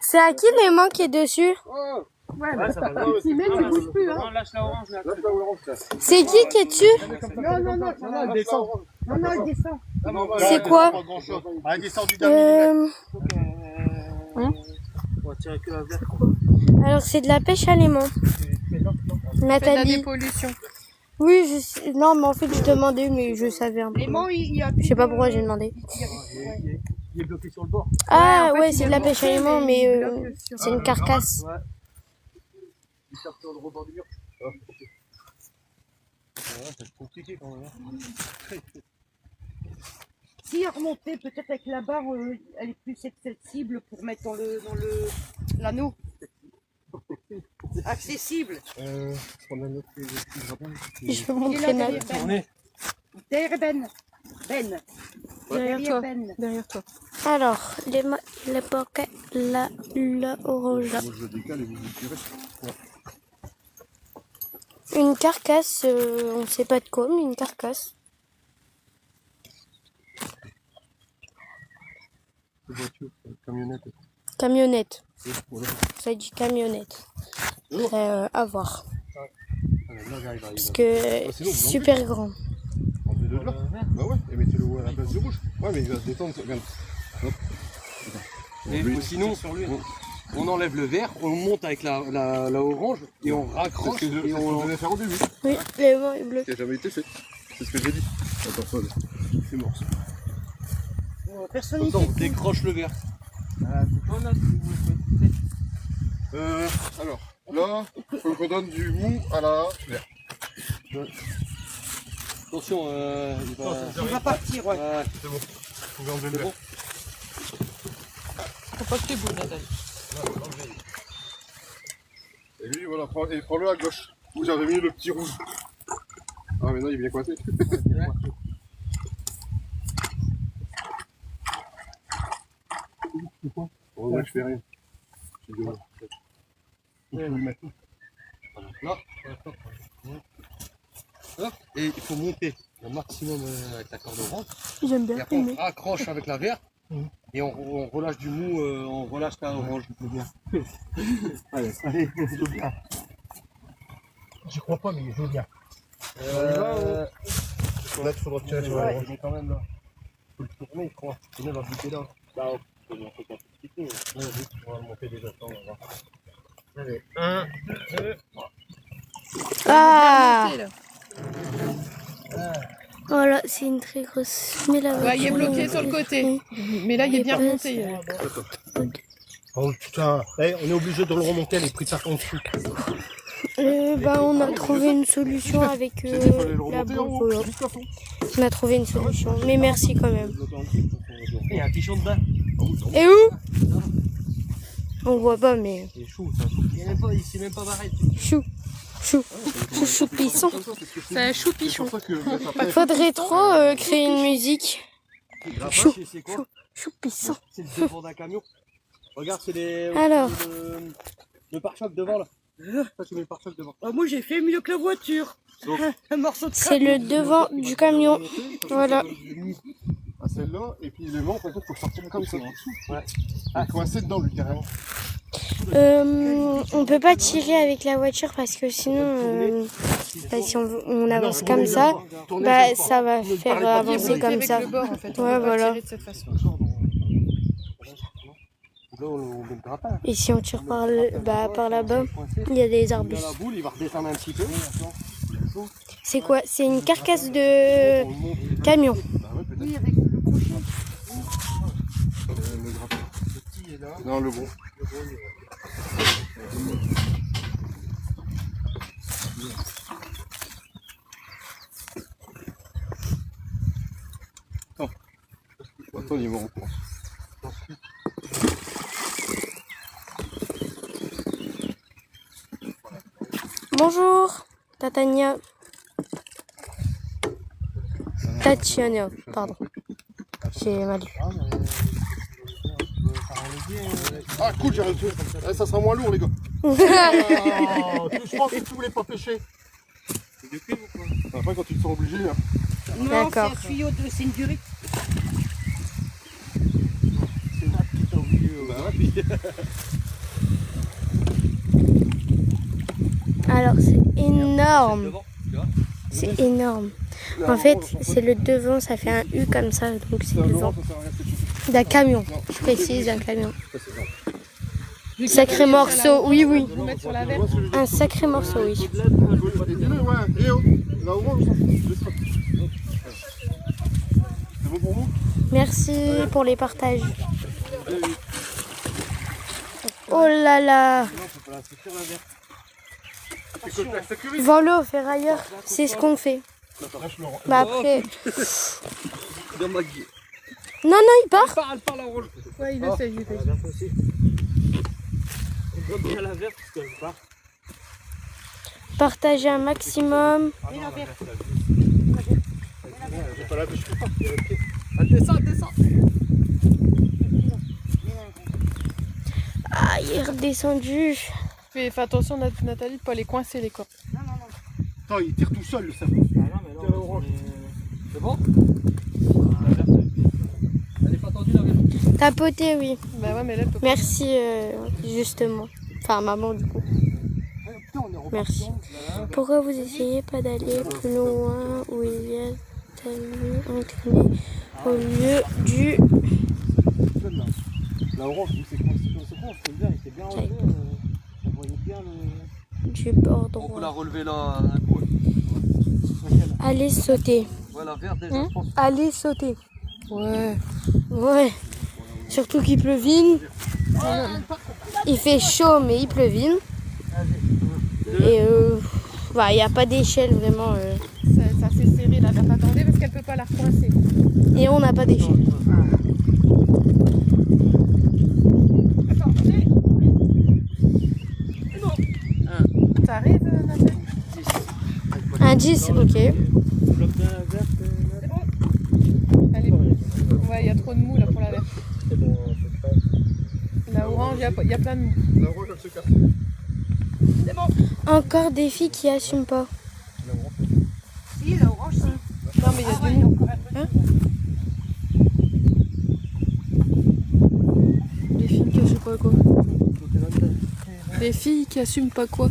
C'est à qui l'aimant qui est dessus? Oh, Ouais, bah, Ça va. ouais, si, mais tu bouges plus, hein. Non, lâche la orange là. lâche la orange là. C'est qui est dessus? Non, ça va. Elle descend. Non, elle descend. C'est quoi? Elle descend du dernier. On va tirer que la verte. Alors, c'est de la pêche à l'aimant. C'est de la Nathalie. dépollution. Oui, je sais. Non, mais en fait, je demandais, mais je savais un peu. L'aimant, il a. Je sais pas pourquoi j'ai demandé. Il est bloqué sur le bord. Ah, en fait, ouais, il c'est est de la bloqué, pêche à l'aimant, mais mais il bloque sur- c'est une carcasse. Ouais. Il tape sur le rebord du mur. C'est compliqué quand même. Si à remonter, peut-être avec la barre, elle est plus accessible pour mettre dans l'anneau. Accessible. On a notre petit grappin. Je peux montrer Nat. Derrière Ben. Ben. Derrière toi. Ben. Derrière toi. Alors, les pockets, là, orange là. Moi je le décale et vous vous tirez. Une carcasse, on sait pas de quoi, mais une carcasse. Voiture, camionnette. Camionnette. Voilà. Ça dit camionnette. À voir. Là, j'arrive à Parce que sinon, vous c'est super grand. Enlevez-le là. Bah ouais, et mettez-le à la place du rouge. Ouais, mais il va se détendre. Regarde. Hop. Mais Lui. sinon, on enlève le vert, on monte avec la orange et on raccroche C'est ce que et je on... devais faire au début. Oui, l'aimant est bleu. Qui n'a jamais été fait. C'est ce que j'ai dit. Attends, Paul. C'est mort. ça. Personne Comme n'y ça, on fait. décroche le vert. Alors, là, il faut qu'on donne du mou à la verte. Attention, il va... Il va partir, ouais. Ouais. C'est bon. Vous pouvez enlever le C'est vert. Faut pas que tu bouges, Nathalie. Et lui, voilà, prends-le à gauche. Où j'avais mis le petit rouge. Ah, mais non, il est bien coincé. Oh, ouais, je fais rien. Je suis devant. Je peux le mettre. Là. Hop. Et il faut monter au maximum avec la corde orange. J'aime Et bien après, on filmer. raccroche avec la verte. Et on relâche du mou, on relâche la orange. Allez, je veux bien. J'y crois pas, mais je veux bien. Là, il faudra tirer sur la orange. Mais quand même là. Faut le tourner, je crois. Sinon, il va buter là. Bah, on peut monter un petit peu. Ouais, juste, on va le monter déjà. On va voir. Allez, 1, 2, 3. Ah, Monter, là. voilà, c'est une très grosse. Mais là, Ouais, il est bloqué sur le côté. Mais là, il est bien remonté. Oh putain, on est obligé de le remonter, les prix en dessous. Bah, on a trouvé une solution avec J'ai dit qu'il fallait le la remonter en boule. haut, jusqu'à fond. On a trouvé une solution. Mais merci quand même. Il y a un petit champ dedans. Et où? On voit pas, mais. Il est chaud, ça. Il s'est même pas barré. Chou. Chou. Choupisson. C'est un choupichon. Faudrait trop créer une musique. Chou, C'est quoi? Choupissant. C'est le devant d'un camion. Regarde, c'est les. Alors. Le pare-choc devant là. Ça, tu mets le pare-choc devant. Ah, moi j'ai fait mieux que la voiture. Donc. Un morceau de C'est le devant du camion. Voilà. À celle-là, et puis les vents, par contre, faut sortir comme ça. Ouais. Il est coincé dedans, lui, carrément. On peut pas tirer avec la voiture parce que sinon, bah, si on avance comme ça, bah, ça va faire avancer comme ça. Le bord, en fait. On Ouais, peut pas voilà. tirer de cette façon. Là, on met le grappin. Et si on tire par là-bas, il y a des Dans arbustes. la boule, il va redescendre un petit peu. C'est quoi? C'est une carcasse de camion. Bah ouais, peut-être. Oui, avec le crochet. Le grappin. Le petit est là. Non, le bon. Attends, il va en course. Bonjour, Tatiana. Tatiana, pardon. J'ai mal lu. Ah, cool, j'ai réussi. Eh, ça sera moins lourd, les gars. Ah, je pense que tu voulais pas pêcher. Après, quand tu te sens obligé. Hein. Non, c'est D'accord. un tuyau de. C'est une durite. Bah ouais, puis... Alors, c'est énorme. C'est énorme. En fait, c'est le devant, ça fait un U comme ça, donc c'est le devant. D'un camion, je précise, d'un camion. Sacré morceau, oui, oui. Vous mettre sur la verre. Un sacré morceau, oui. Dis-le, ouais. Et oh, là au moins, je s'en fout. C'est bon pour vous? Merci pour les partages. Oh là là. Vends-le au ferrailleur, c'est ce qu'on fait. Bah après... Non, non, il part. Elle part la rouge. Ouais, il essaye, il essaye. On voit bien la verte parce qu'elle part. Partagez un maximum. Et la verte. J'ai pas la pêche, je peux pas. Elle descend, elle descend. Ah, il est redescendu. Fais attention, Nathalie, de pas les coincer les cordes. Non, non, non. Attends, il tire tout seul, le cerveau. C'est bon? Elle est pas tendue la verte. Tapoter, oui. Bah ouais, mais là, elle peut pas. Merci, justement. Enfin, maman, du coup. Merci. Pourquoi vous essayez pas d'aller plus loin où il y a tellement incliné au lieu du... La orange, c'est quoi? C'est bon, c'est bien, il était bien relevé. On voyait bien le. du bord On peut la droit? relever là un coup. Allez sauter. Ouais, la verte déjà, je pense. Allez sauter. Ouais. Ouais. Surtout qu'il pleuvine. Il fait chaud, mais il pleuvine. Et bah, il n'y a pas d'échelle vraiment. Ça s'est serré la verte. Attendez, parce qu'elle peut pas la recoincer. Et on n'a pas d'échelle. T'arrives, Nathalie? Un 10, ok. Bloque bien la verte. Allez. Ouais, il y a trop de mou là pour la verte. C'est bon, c'est prêt. La orange, il y a plein de mou. La orange, elle se casse. Encore des filles qui assument pas. Si, la orange, si. Non, mais il y a du mou. Hein? Les filles qui assument pas quoi? Les filles qui assument pas quoi?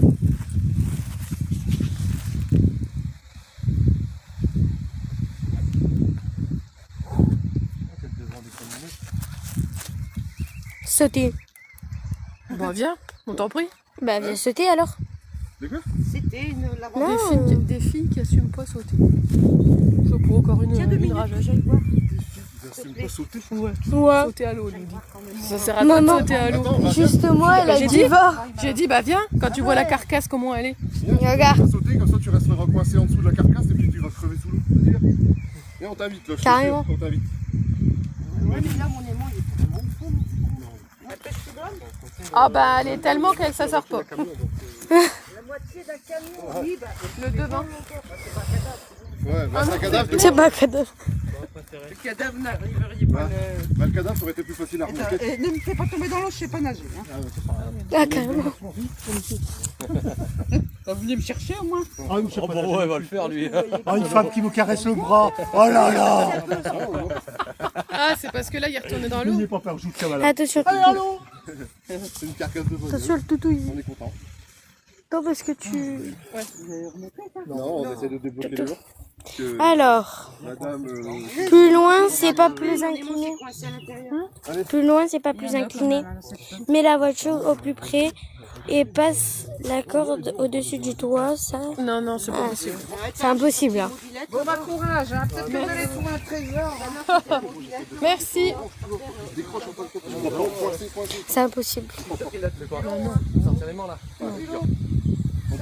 Sauter. Bah viens, on t'en prie. Bah viens sauter alors. C'était la Non. Des filles qui assument pas sauter. Je prends encore une Tiens, 2 minutes, hydrage. j'aille voir. C'est pas sauter. Ouais. Ouais. Sauter à l'eau, lui dit. Ça sert à Non, quoi de non. sauter à l'eau? Justement, elle a J'ai dit dit. va. J'ai dit, bah viens, quand tu vois la carcasse, comment elle est. Regarde. Tu vas sauter, comme ça tu resteras coincé en dessous de la carcasse et puis tu vas crever sous l'eau. Et on t'invite là, je te Carrément. jure, on t'invite. Ouais, mais là, mon aimant, il est vraiment au fond. La pêche qui donne, Ah bah elle est tellement qu'elle ça sort pas. la moitié d'un camion, oui, bah. Le devant. Ouais, bah c'est un cadavre. C'est pas cadavre. intérêt. Le cadavre n'arriveriez pas le... Bah, le cadavre, ça aurait été plus facile à remonter. Ne me fais pas tomber dans l'eau, je sais pas nager. Hein. Ah, carrément. Vous venez me chercher au moins. Ah, une, Oh bon, ouais, elle va le faire lui. ah, une femme qui vous caresse le bras. Oh là là. Ah, c'est parce que là, il est retourné dans l'eau. N'ayez pas peur, je vous tiens malade. Attention, Allez, allô. C'est une carcasse de voleuse. attention le toutouille. On est content. Non, parce que tu... Non, on essaie de débloquer les gens. Que Alors, madame... plus loin, c'est pas plus incliné. Coincé à l'intérieur. Plus loin, c'est pas plus incliné. Mets la voiture au plus près et passe la corde au-dessus du toit. Ça, Non, non, c'est pas possible. c'est impossible. Hein. Bon bah courage, hein. Peut-être que vous allez trouver un trésor. Merci. Décroche un peu le côté. Coincé. C'est impossible. C'est quoi? Non, sortir les mains là.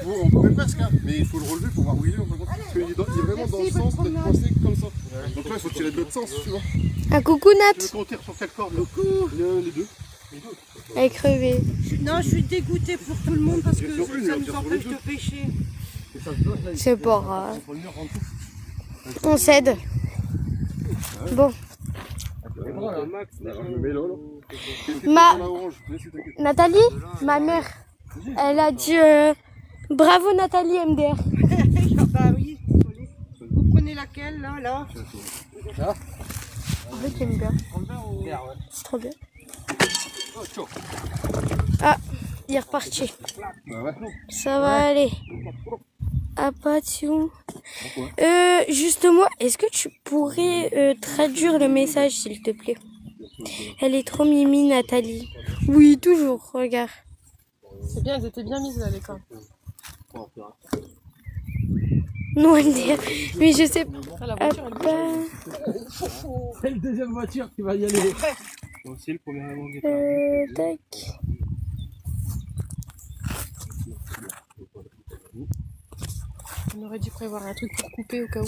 On pourrait presque, hein, mais il faut le relever pour voir où il est. Parce qu'il est vraiment dans le sens d'être coincé comme ça. Donc là, il faut tirer de l'autre sens, tu vois. Un coucou Tu veux Nat. qu'on tire sur quelle corde? Les deux. Elle est crevée. Non, je suis dégoûtée pour tout le monde parce que Sur une, ça on nous tire sur empêche les de deux. pêcher. C'est pas grave. On cède. Bon. Je mets là. Ma... La orange. Laisse t'inquiète. Nathalie, ma mère, elle a dit bravo Nathalie MDR. Ah bah oui. Vous prenez laquelle là? En fait, j'aime bien. C'est trop bien. Ah, il est reparti. Bah ouais. Ça va aller. Apathion. Justement, est-ce que tu pourrais traduire le message, s'il te plaît? Elle est trop mimi, Nathalie. Oui, toujours, regarde. C'est bien, elles étaient bien mises là, les camps. Non, MDR. Mais je sais Ah, la pas. voiture, elle bouge. C'est le deuxième voiture qui va y aller. C'est le premier avant. Tac. On aurait dû prévoir un truc pour couper au cas où.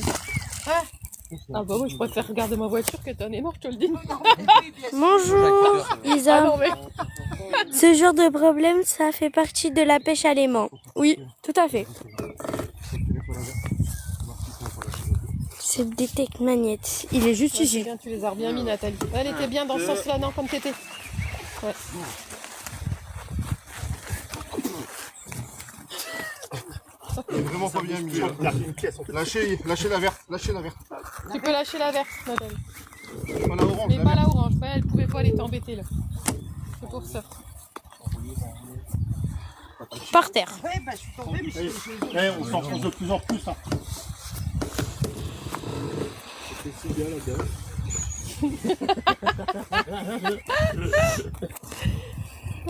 Ah bah oui, je préfère regarder ma voiture que t'en es mort, je te le dis. Bonjour, Ah Lisa. non, mais... Ce genre de problème, ça fait partie de la pêche à l'aimant. Oui, tout à fait. C'est le détecte magnète. Il est juste Ouais, c'est ici. bien, tu les as bien mis, Nathalie. Elle était bien dans ce sens-là, non, comme t'étais. Ouais. Il est vraiment pas bien mis. Lâchez la verte. Tu peux lâcher la verte, Nathalie. Pas la orange, Mais la pas verte. la orange, ouais, elle pouvait pas aller t'embêter là. C'est pour ça. Par terre. Ouais, bah je suis tombée, mais On s'enfonce de plus en plus. Hein.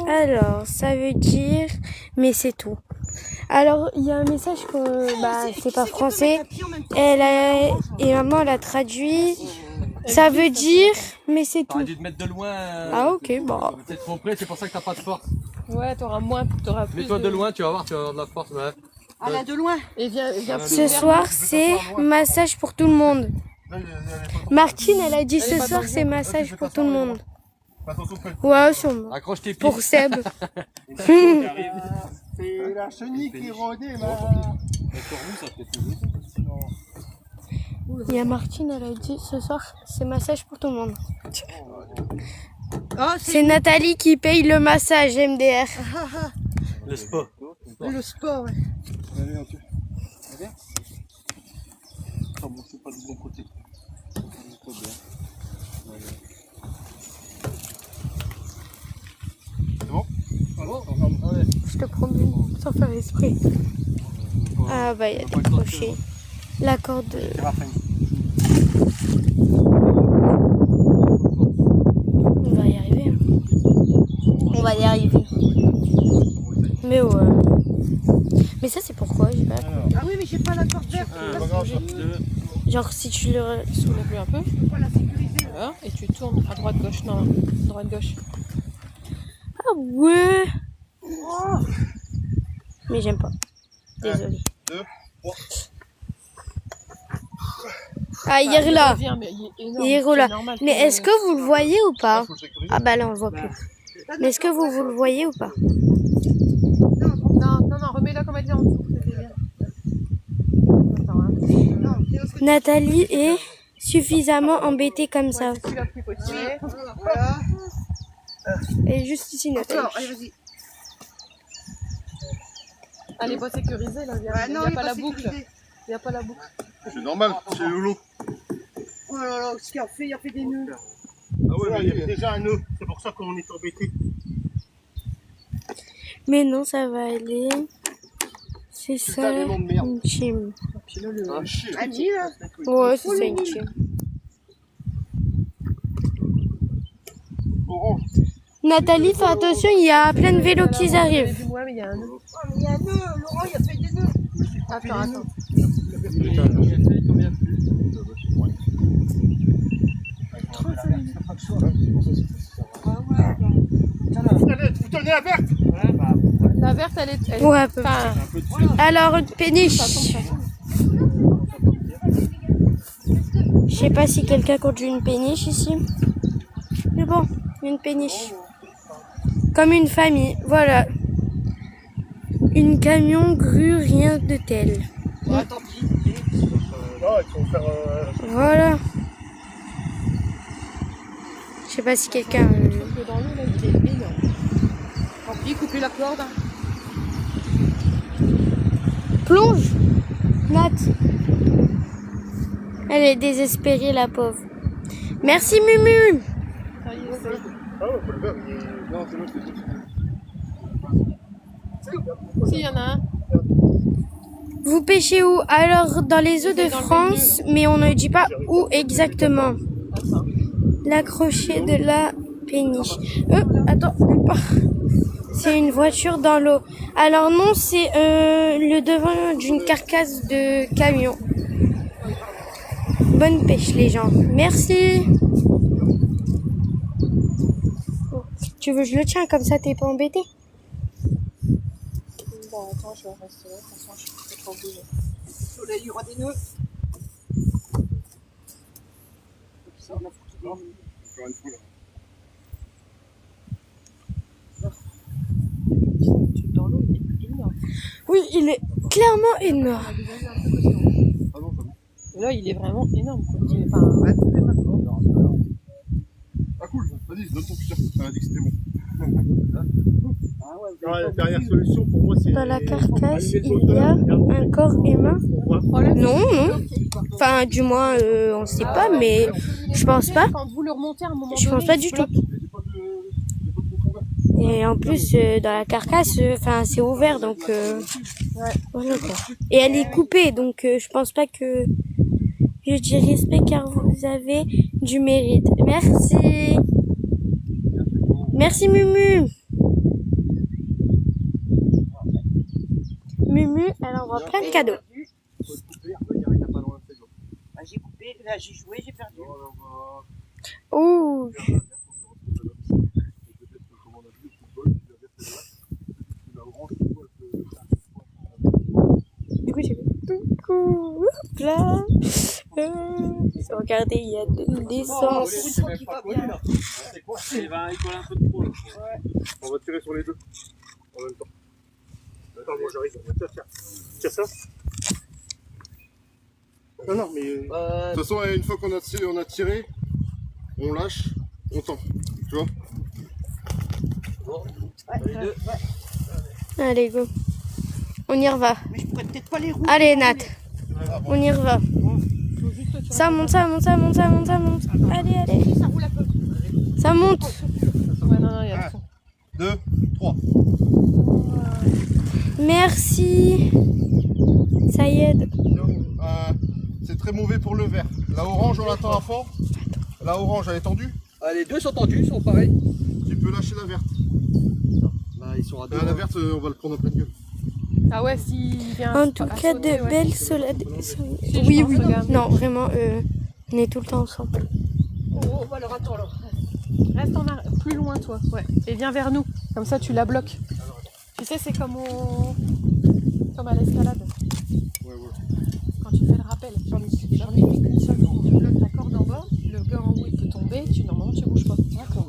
Alors, ça veut dire... Mais c'est tout. Alors, il y a un message que... Bah, c'est pas français. Et maman, elle a traduit. Ça veut dire... Mais c'est T'aurais tout. dû te mettre de loin. Ah, ok, bah... Peut-être trop près, c'est pour ça que t'as pas de force. Ouais, t'auras moins, t'auras plus. Mets-toi de loin, tu vas voir, tu vas avoir de la force. Ouais. ah là de loin. Et viens plus Ce vers soir, moi. c'est massage pour tout le monde. Martine, elle a dit Elle est ce pas soir, dans le c'est bon. massage pour tout le monde. Attention, près. Ouais, sûrement. Accroche tes pieds. Pour Seb. C'est la chenille qui redémarre. Il y a Martine, elle a dit ce soir, c'est massage pour tout le monde. Oh, C'est Nathalie qui paye le massage MDR. Le spa. le sport. Ouais. Allez, ok. C'est pas du bon côté. C'est bon? Je te promets, sans faire exprès. Ah bah, il y a des crochets. La corde... On va y arriver. On va y arriver. Mais ouais. Mais ça, c'est pourquoi j'ai pas... Ah oui, mais j'ai pas la corde verte. C'est pas grave, ça. Genre, si tu le... Soulève-le un peu. Je peux pas la sécuriser. Voilà. Et tu tournes à droite-gauche. Non, droite-gauche. Ah ouais. Mais j'aime pas. Désolée. 2, 3. Ah, il est là. Viens, mais il est énorme. Il est C'est là. normal Mais est-ce que vous le voyez ou pas? Faut le sécuriser. Ah bah là, on le voit plus. Mais est-ce que vous le voyez ou pas? Non, remets-la comme elle est en dessous. C'était bien. Attends, hein. Non, c'est parce que Nathalie et suffisamment embêtée comme ça. Ouais, c'est celui-là qu'il faut tirer. Voilà. Elle est juste ici, Nathalie. Encore, allez, vas-y. Elle est pas sécurisée là, il Ah, n'y non, a il est pas pas la boucle. sécurisé. Il n'y a pas la boucle. C'est normal, c'est Lolo. Oh là là, ce qu'il a fait, il a fait des nœuds. Ah ouais, il y avait déjà un nœud. C'est pour ça qu'on est embêté. Mais non, ça va aller. C'est ça, Putain, des noms de merde. une team. Un chien. Un nid, là. Ouais, c'est ça, une team. Orange. Nathalie, fais attention, il y a plein de vélos qui arrivent. Ouais, mais il y a un nœud. Oh, mais il y a un nœud, Laurent, il a fait des nœuds. Attends. Vous tenez la verte. La verte, elle est. Ouais, à peu près. Enfin, Alors, une péniche. Je sais pas si quelqu'un conduit une péniche ici. Mais bon, une péniche. Comme une famille, voilà. Une camion grue, rien de tel. Ouais, tant pis. Non, il faut faire. Voilà. Je sais pas si quelqu'un... le dans l'eau, là, il est énorme. Tant pis, coupez la corde. Plonge, Nat. Elle est désespérée, la pauvre. Merci, Mumu. Ça y est, c'est- Ah ouais, faut le faire. Non, c'est l'autre, c'est l'autre. Si, il y en a un. Vous pêchez où? Alors, dans les eaux de France, mais on ne dit pas où exactement. L'accrocher de la péniche. Attends. C'est une voiture dans l'eau. Alors non, c'est le devant d'une carcasse de camion. Bonne pêche, les gens. Merci. Tu veux que je le tiens comme ça, t'es pas embêté? Bon, attends, je vais rester là. De toute façon, je suis trop bouger. Le soleil, il y aura des nœuds. Encore une fois, là. Dans l'eau, il est énorme. Oui, il est clairement énorme. Ah non, ça va. Là, il est vraiment énorme. Quoi. Il est- enfin, Ah cool, vas-y, donne ton putain. Elle a dit que c'était bon. Ah ouais, vous Non, avez la pas dernière voulu. solution pour moi, c'est. Dans la carcasse, allumer le il y a moteur, un corps humain. problème, Non, non. Enfin, du moins, on sait pas, mais je pense pas. quand vous le remontez à un moment Je pense donné, pas il du flotte. tout. Et en plus, dans la carcasse, enfin, c'est ouvert, donc voilà quoi. Et elle est coupée, donc je pense pas que je dis respect car vous avez du mérite. Merci. Merci Mumu. Mumu, elle envoie plein de cadeaux. Ah, j'ai coupé, là j'ai joué, j'ai perdu. Ouh. Du coup, j'ai fait coucou. Hop là. Regardez, il y a de l'essence. C'est même pas collé là. C'est quoi? Il va coller un peu de trop là. On va tirer sur les deux en même temps. Attends, moi j'arrive. Tiens. Tiens ça. Non, mais. De toute façon, une fois qu'on a tiré, on lâche, on tend. Tu vois? Allez, go. On y reva. Mais je pourrais peut-être pas les rouler. Allez, Nat. On y reva. Ça monte, ça monte, ça monte, ça monte, ça monte. Allez, allez. Ça roule un peu. Ça monte. Ouais, non, il y a le son. 2, 3. Merci. Ça y aide. C'est très mauvais pour le vert. La orange, on l'attend à fond. La orange, elle est tendue. Ah, les deux sont tendus, ils sont pareils. Tu peux lâcher la verte. Là, ils sont à deux. La verte, on va le prendre en pleine gueule. Ah ouais, s'il vient. En tout à cas, sauter, de ouais. belles solades. je Oui, pense, oui. regarde. Non, vraiment, on est tout le temps ensemble. Oh, bah alors attends là. Reste en arrière, plus loin, toi. Ouais. Et viens vers nous. Comme ça, tu la bloques. Tu sais, c'est comme comme à l'escalade. Ouais. Quand tu fais le rappel. J'en ai mis qu'une seule. Tu bloques la corde en bas. Le gars en haut, il peut tomber. Normalement, tu bouges pas. D'accord.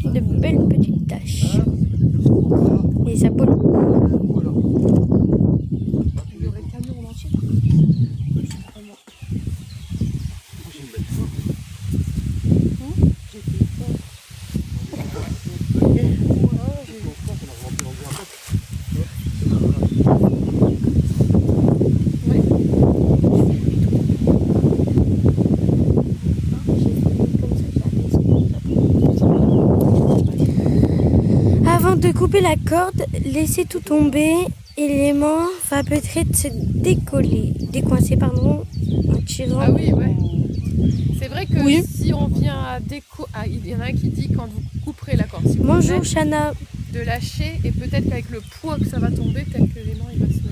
De belles petites taches. Et ça pollue. coupez la corde, laissez tout tomber et l'aimant va peut-être se décoincer, pardon, en tirant. Ah oui, ouais. C'est vrai que Oui. si on vient à il y en a un qui dit quand vous couperez la corde, si vous Bonjour voulez, Chana. de lâcher et peut-être qu'avec le poids que ça va tomber, peut-être que l'aimant il va se mettre.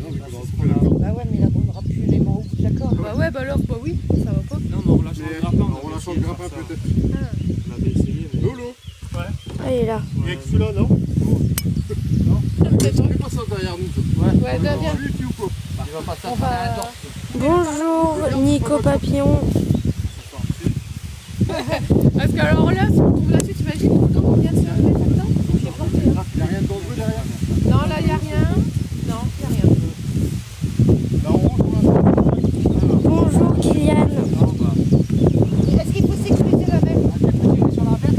Bah ouais, mais il abondera plus les mains au bout de la corde. Bah ouais, bah alors, bah oui, ça va pas. Non, mais on relâche le grappin. On relâche le grappin peut-être. On avait essayé, mais... Lolo. Elle est là. Il y a que celui-là, non? Peut-être pas ça derrière nous. Ouais, viens. Lui ou quoi? Il va pas On va... Bonjour Nico Papillon. Parce que alors là, si on tombe là-dessus, t'imagines pourtant on vient de se lever là-dedans? J'ai planté, hein. Il n'y a rien de dangereux derrière. Non, là, il n'y a rien. Non, il n'y a rien. La orange, on l'a. Bonjour Kylian. Est-ce qu'il faut sécuriser la mèche?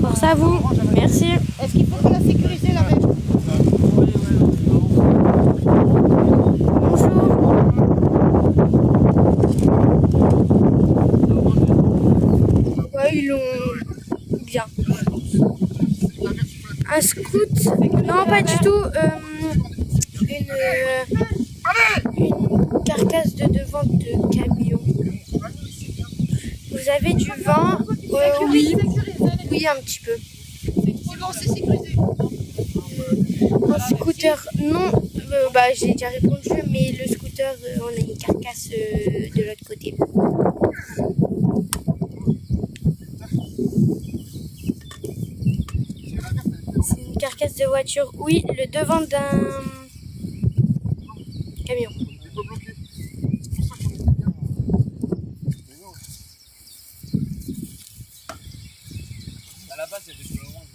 Pour ça vous, merci. Est-ce qu'il faut la sécuriser la mèche? Bonjour. Ouais, ils l'ont bien. Un scout? Non, pas du tout. Une carcasse de devant de camion. Vous avez du vent? Oui. Oui, un petit peu. C'est sécurisé. Un scooter, non. Bah, j'ai déjà répondu, mais le scooter, on a une carcasse de l'autre côté. C'est une carcasse de voiture. Oui, le devant d'un camion. À la base, il y avait du orange.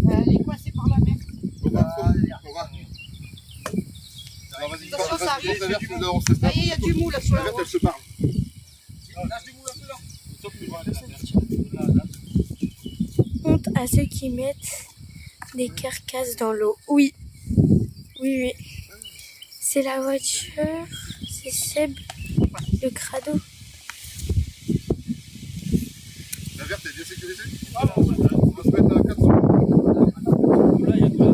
Elle est coincée par la mèche. Attention, ça arrive. Ça y est, il y a du mou là sur la route. Elle se parle. Honte à ceux qui mettent des carcasses dans l'eau. Oui. Oui, oui. C'est la voiture. C'est Seb, le crado. La verte est bien sécurisée? On va se mettre à 400. Là, il y a de la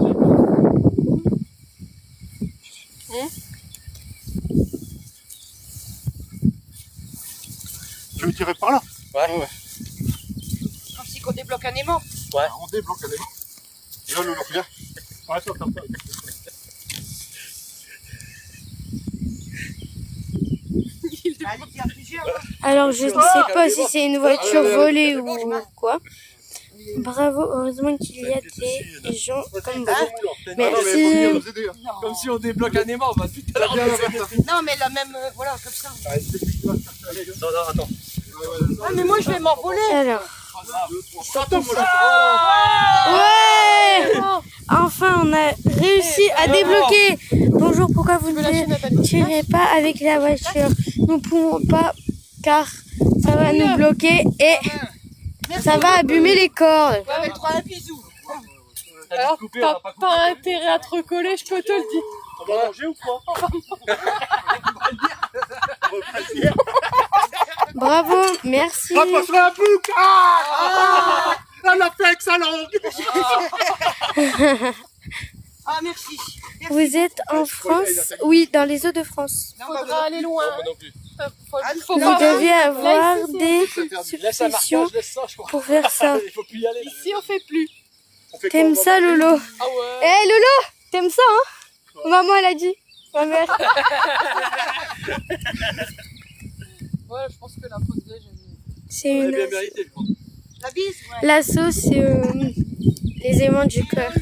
Tu veux tirer par là? Ouais. Comme si on débloque un aimant. On débloque la démo. Et là, Lolo, viens. Ouais, toi, comme ça. Allez, il y a plusieurs. Alors, je ne sais pas si c'est une voiture volée ou quoi. Bravo, heureusement qu'il y a des gens comme vous. Merci. Comme si on débloque un aimant, bah putain. Non, mais la même, voilà, comme ça. Non, attends. Ah, mais moi, je vais m'envoler. Alors, Attends, moi, ouais! Enfin, on a réussi à débloquer. Bonjour, pourquoi vous ne tirez pas avec la voiture? Nous ne pouvons pas car ça va nous bloquer et ça va abîmer les cordes. Ouais, mais toi, un bisou. Alors, t'as pas intérêt à te recoller, je peux te le dire. On va manger ou quoi? Bravo, merci. Passe-le un bouc! Elle a fait avec sa langue! Ah, merci. Vous êtes en France? Oui, dans les eaux de France. Faudra aller loin. Faut Vous pas... deviez avoir Là, ici, des suspicions pour faire ça. Il faut plus y aller. Ici, on fait plus. T'aimes ça, Lolo? Ah ouais. Eh, Lolo, t'aimes ça, hein? Maman, elle a dit. Ma mère. Ouais, je pense que la pause déj, C'est On a une... bien mérité, je pense. La bise, ouais. La sauce, c'est les aimants du cœur.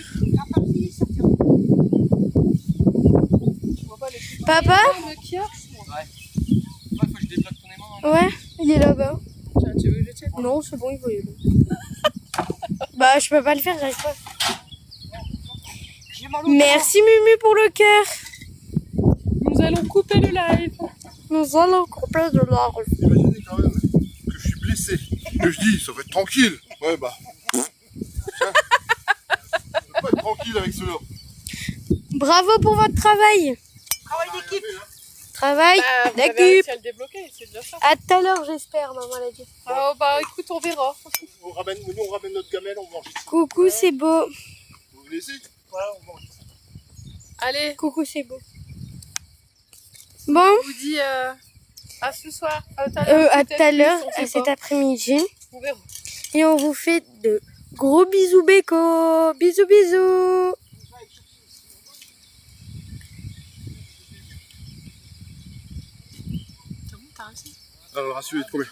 Papa? le kiosque. Ouais, faut que je débloque ton aimant. Ouais, il est là-bas. Tiens, tu veux que je tienne? Non, c'est bon, il va y aller. Bah, je peux pas le faire, j'arrive pas. Merci Mumu pour le cœur. Nous allons couper le live. Nous allons couper de l'arbre. Imaginez quand même que je suis blessé. Que je dis, ça va être tranquille. Ouais, bah. Tiens. Ça va pas être tranquille avec cela. Bravo pour votre travail. Travail d'équipe. travail Bah, vous avez d'équipe. réussi à le débloquer, c'est déjà ça. À tout à l'heure, j'espère, maman l'a dit. Oh, bah écoute, on verra. On ramène notre gamelle, on mange ici. Coucou, c'est beau. Vous venez ici? Ouais, on mange ici. Allez, Coucou, c'est beau. Bon, on vous dit à ce soir, à tout à l'heure. à tout peut-être à plus, l'heure, on sait à cet pas. après-midi. On verra. Et on vous fait de gros bisous béco. Bisous, bisous. T'as réussi? Alors, le ratio est trop bien.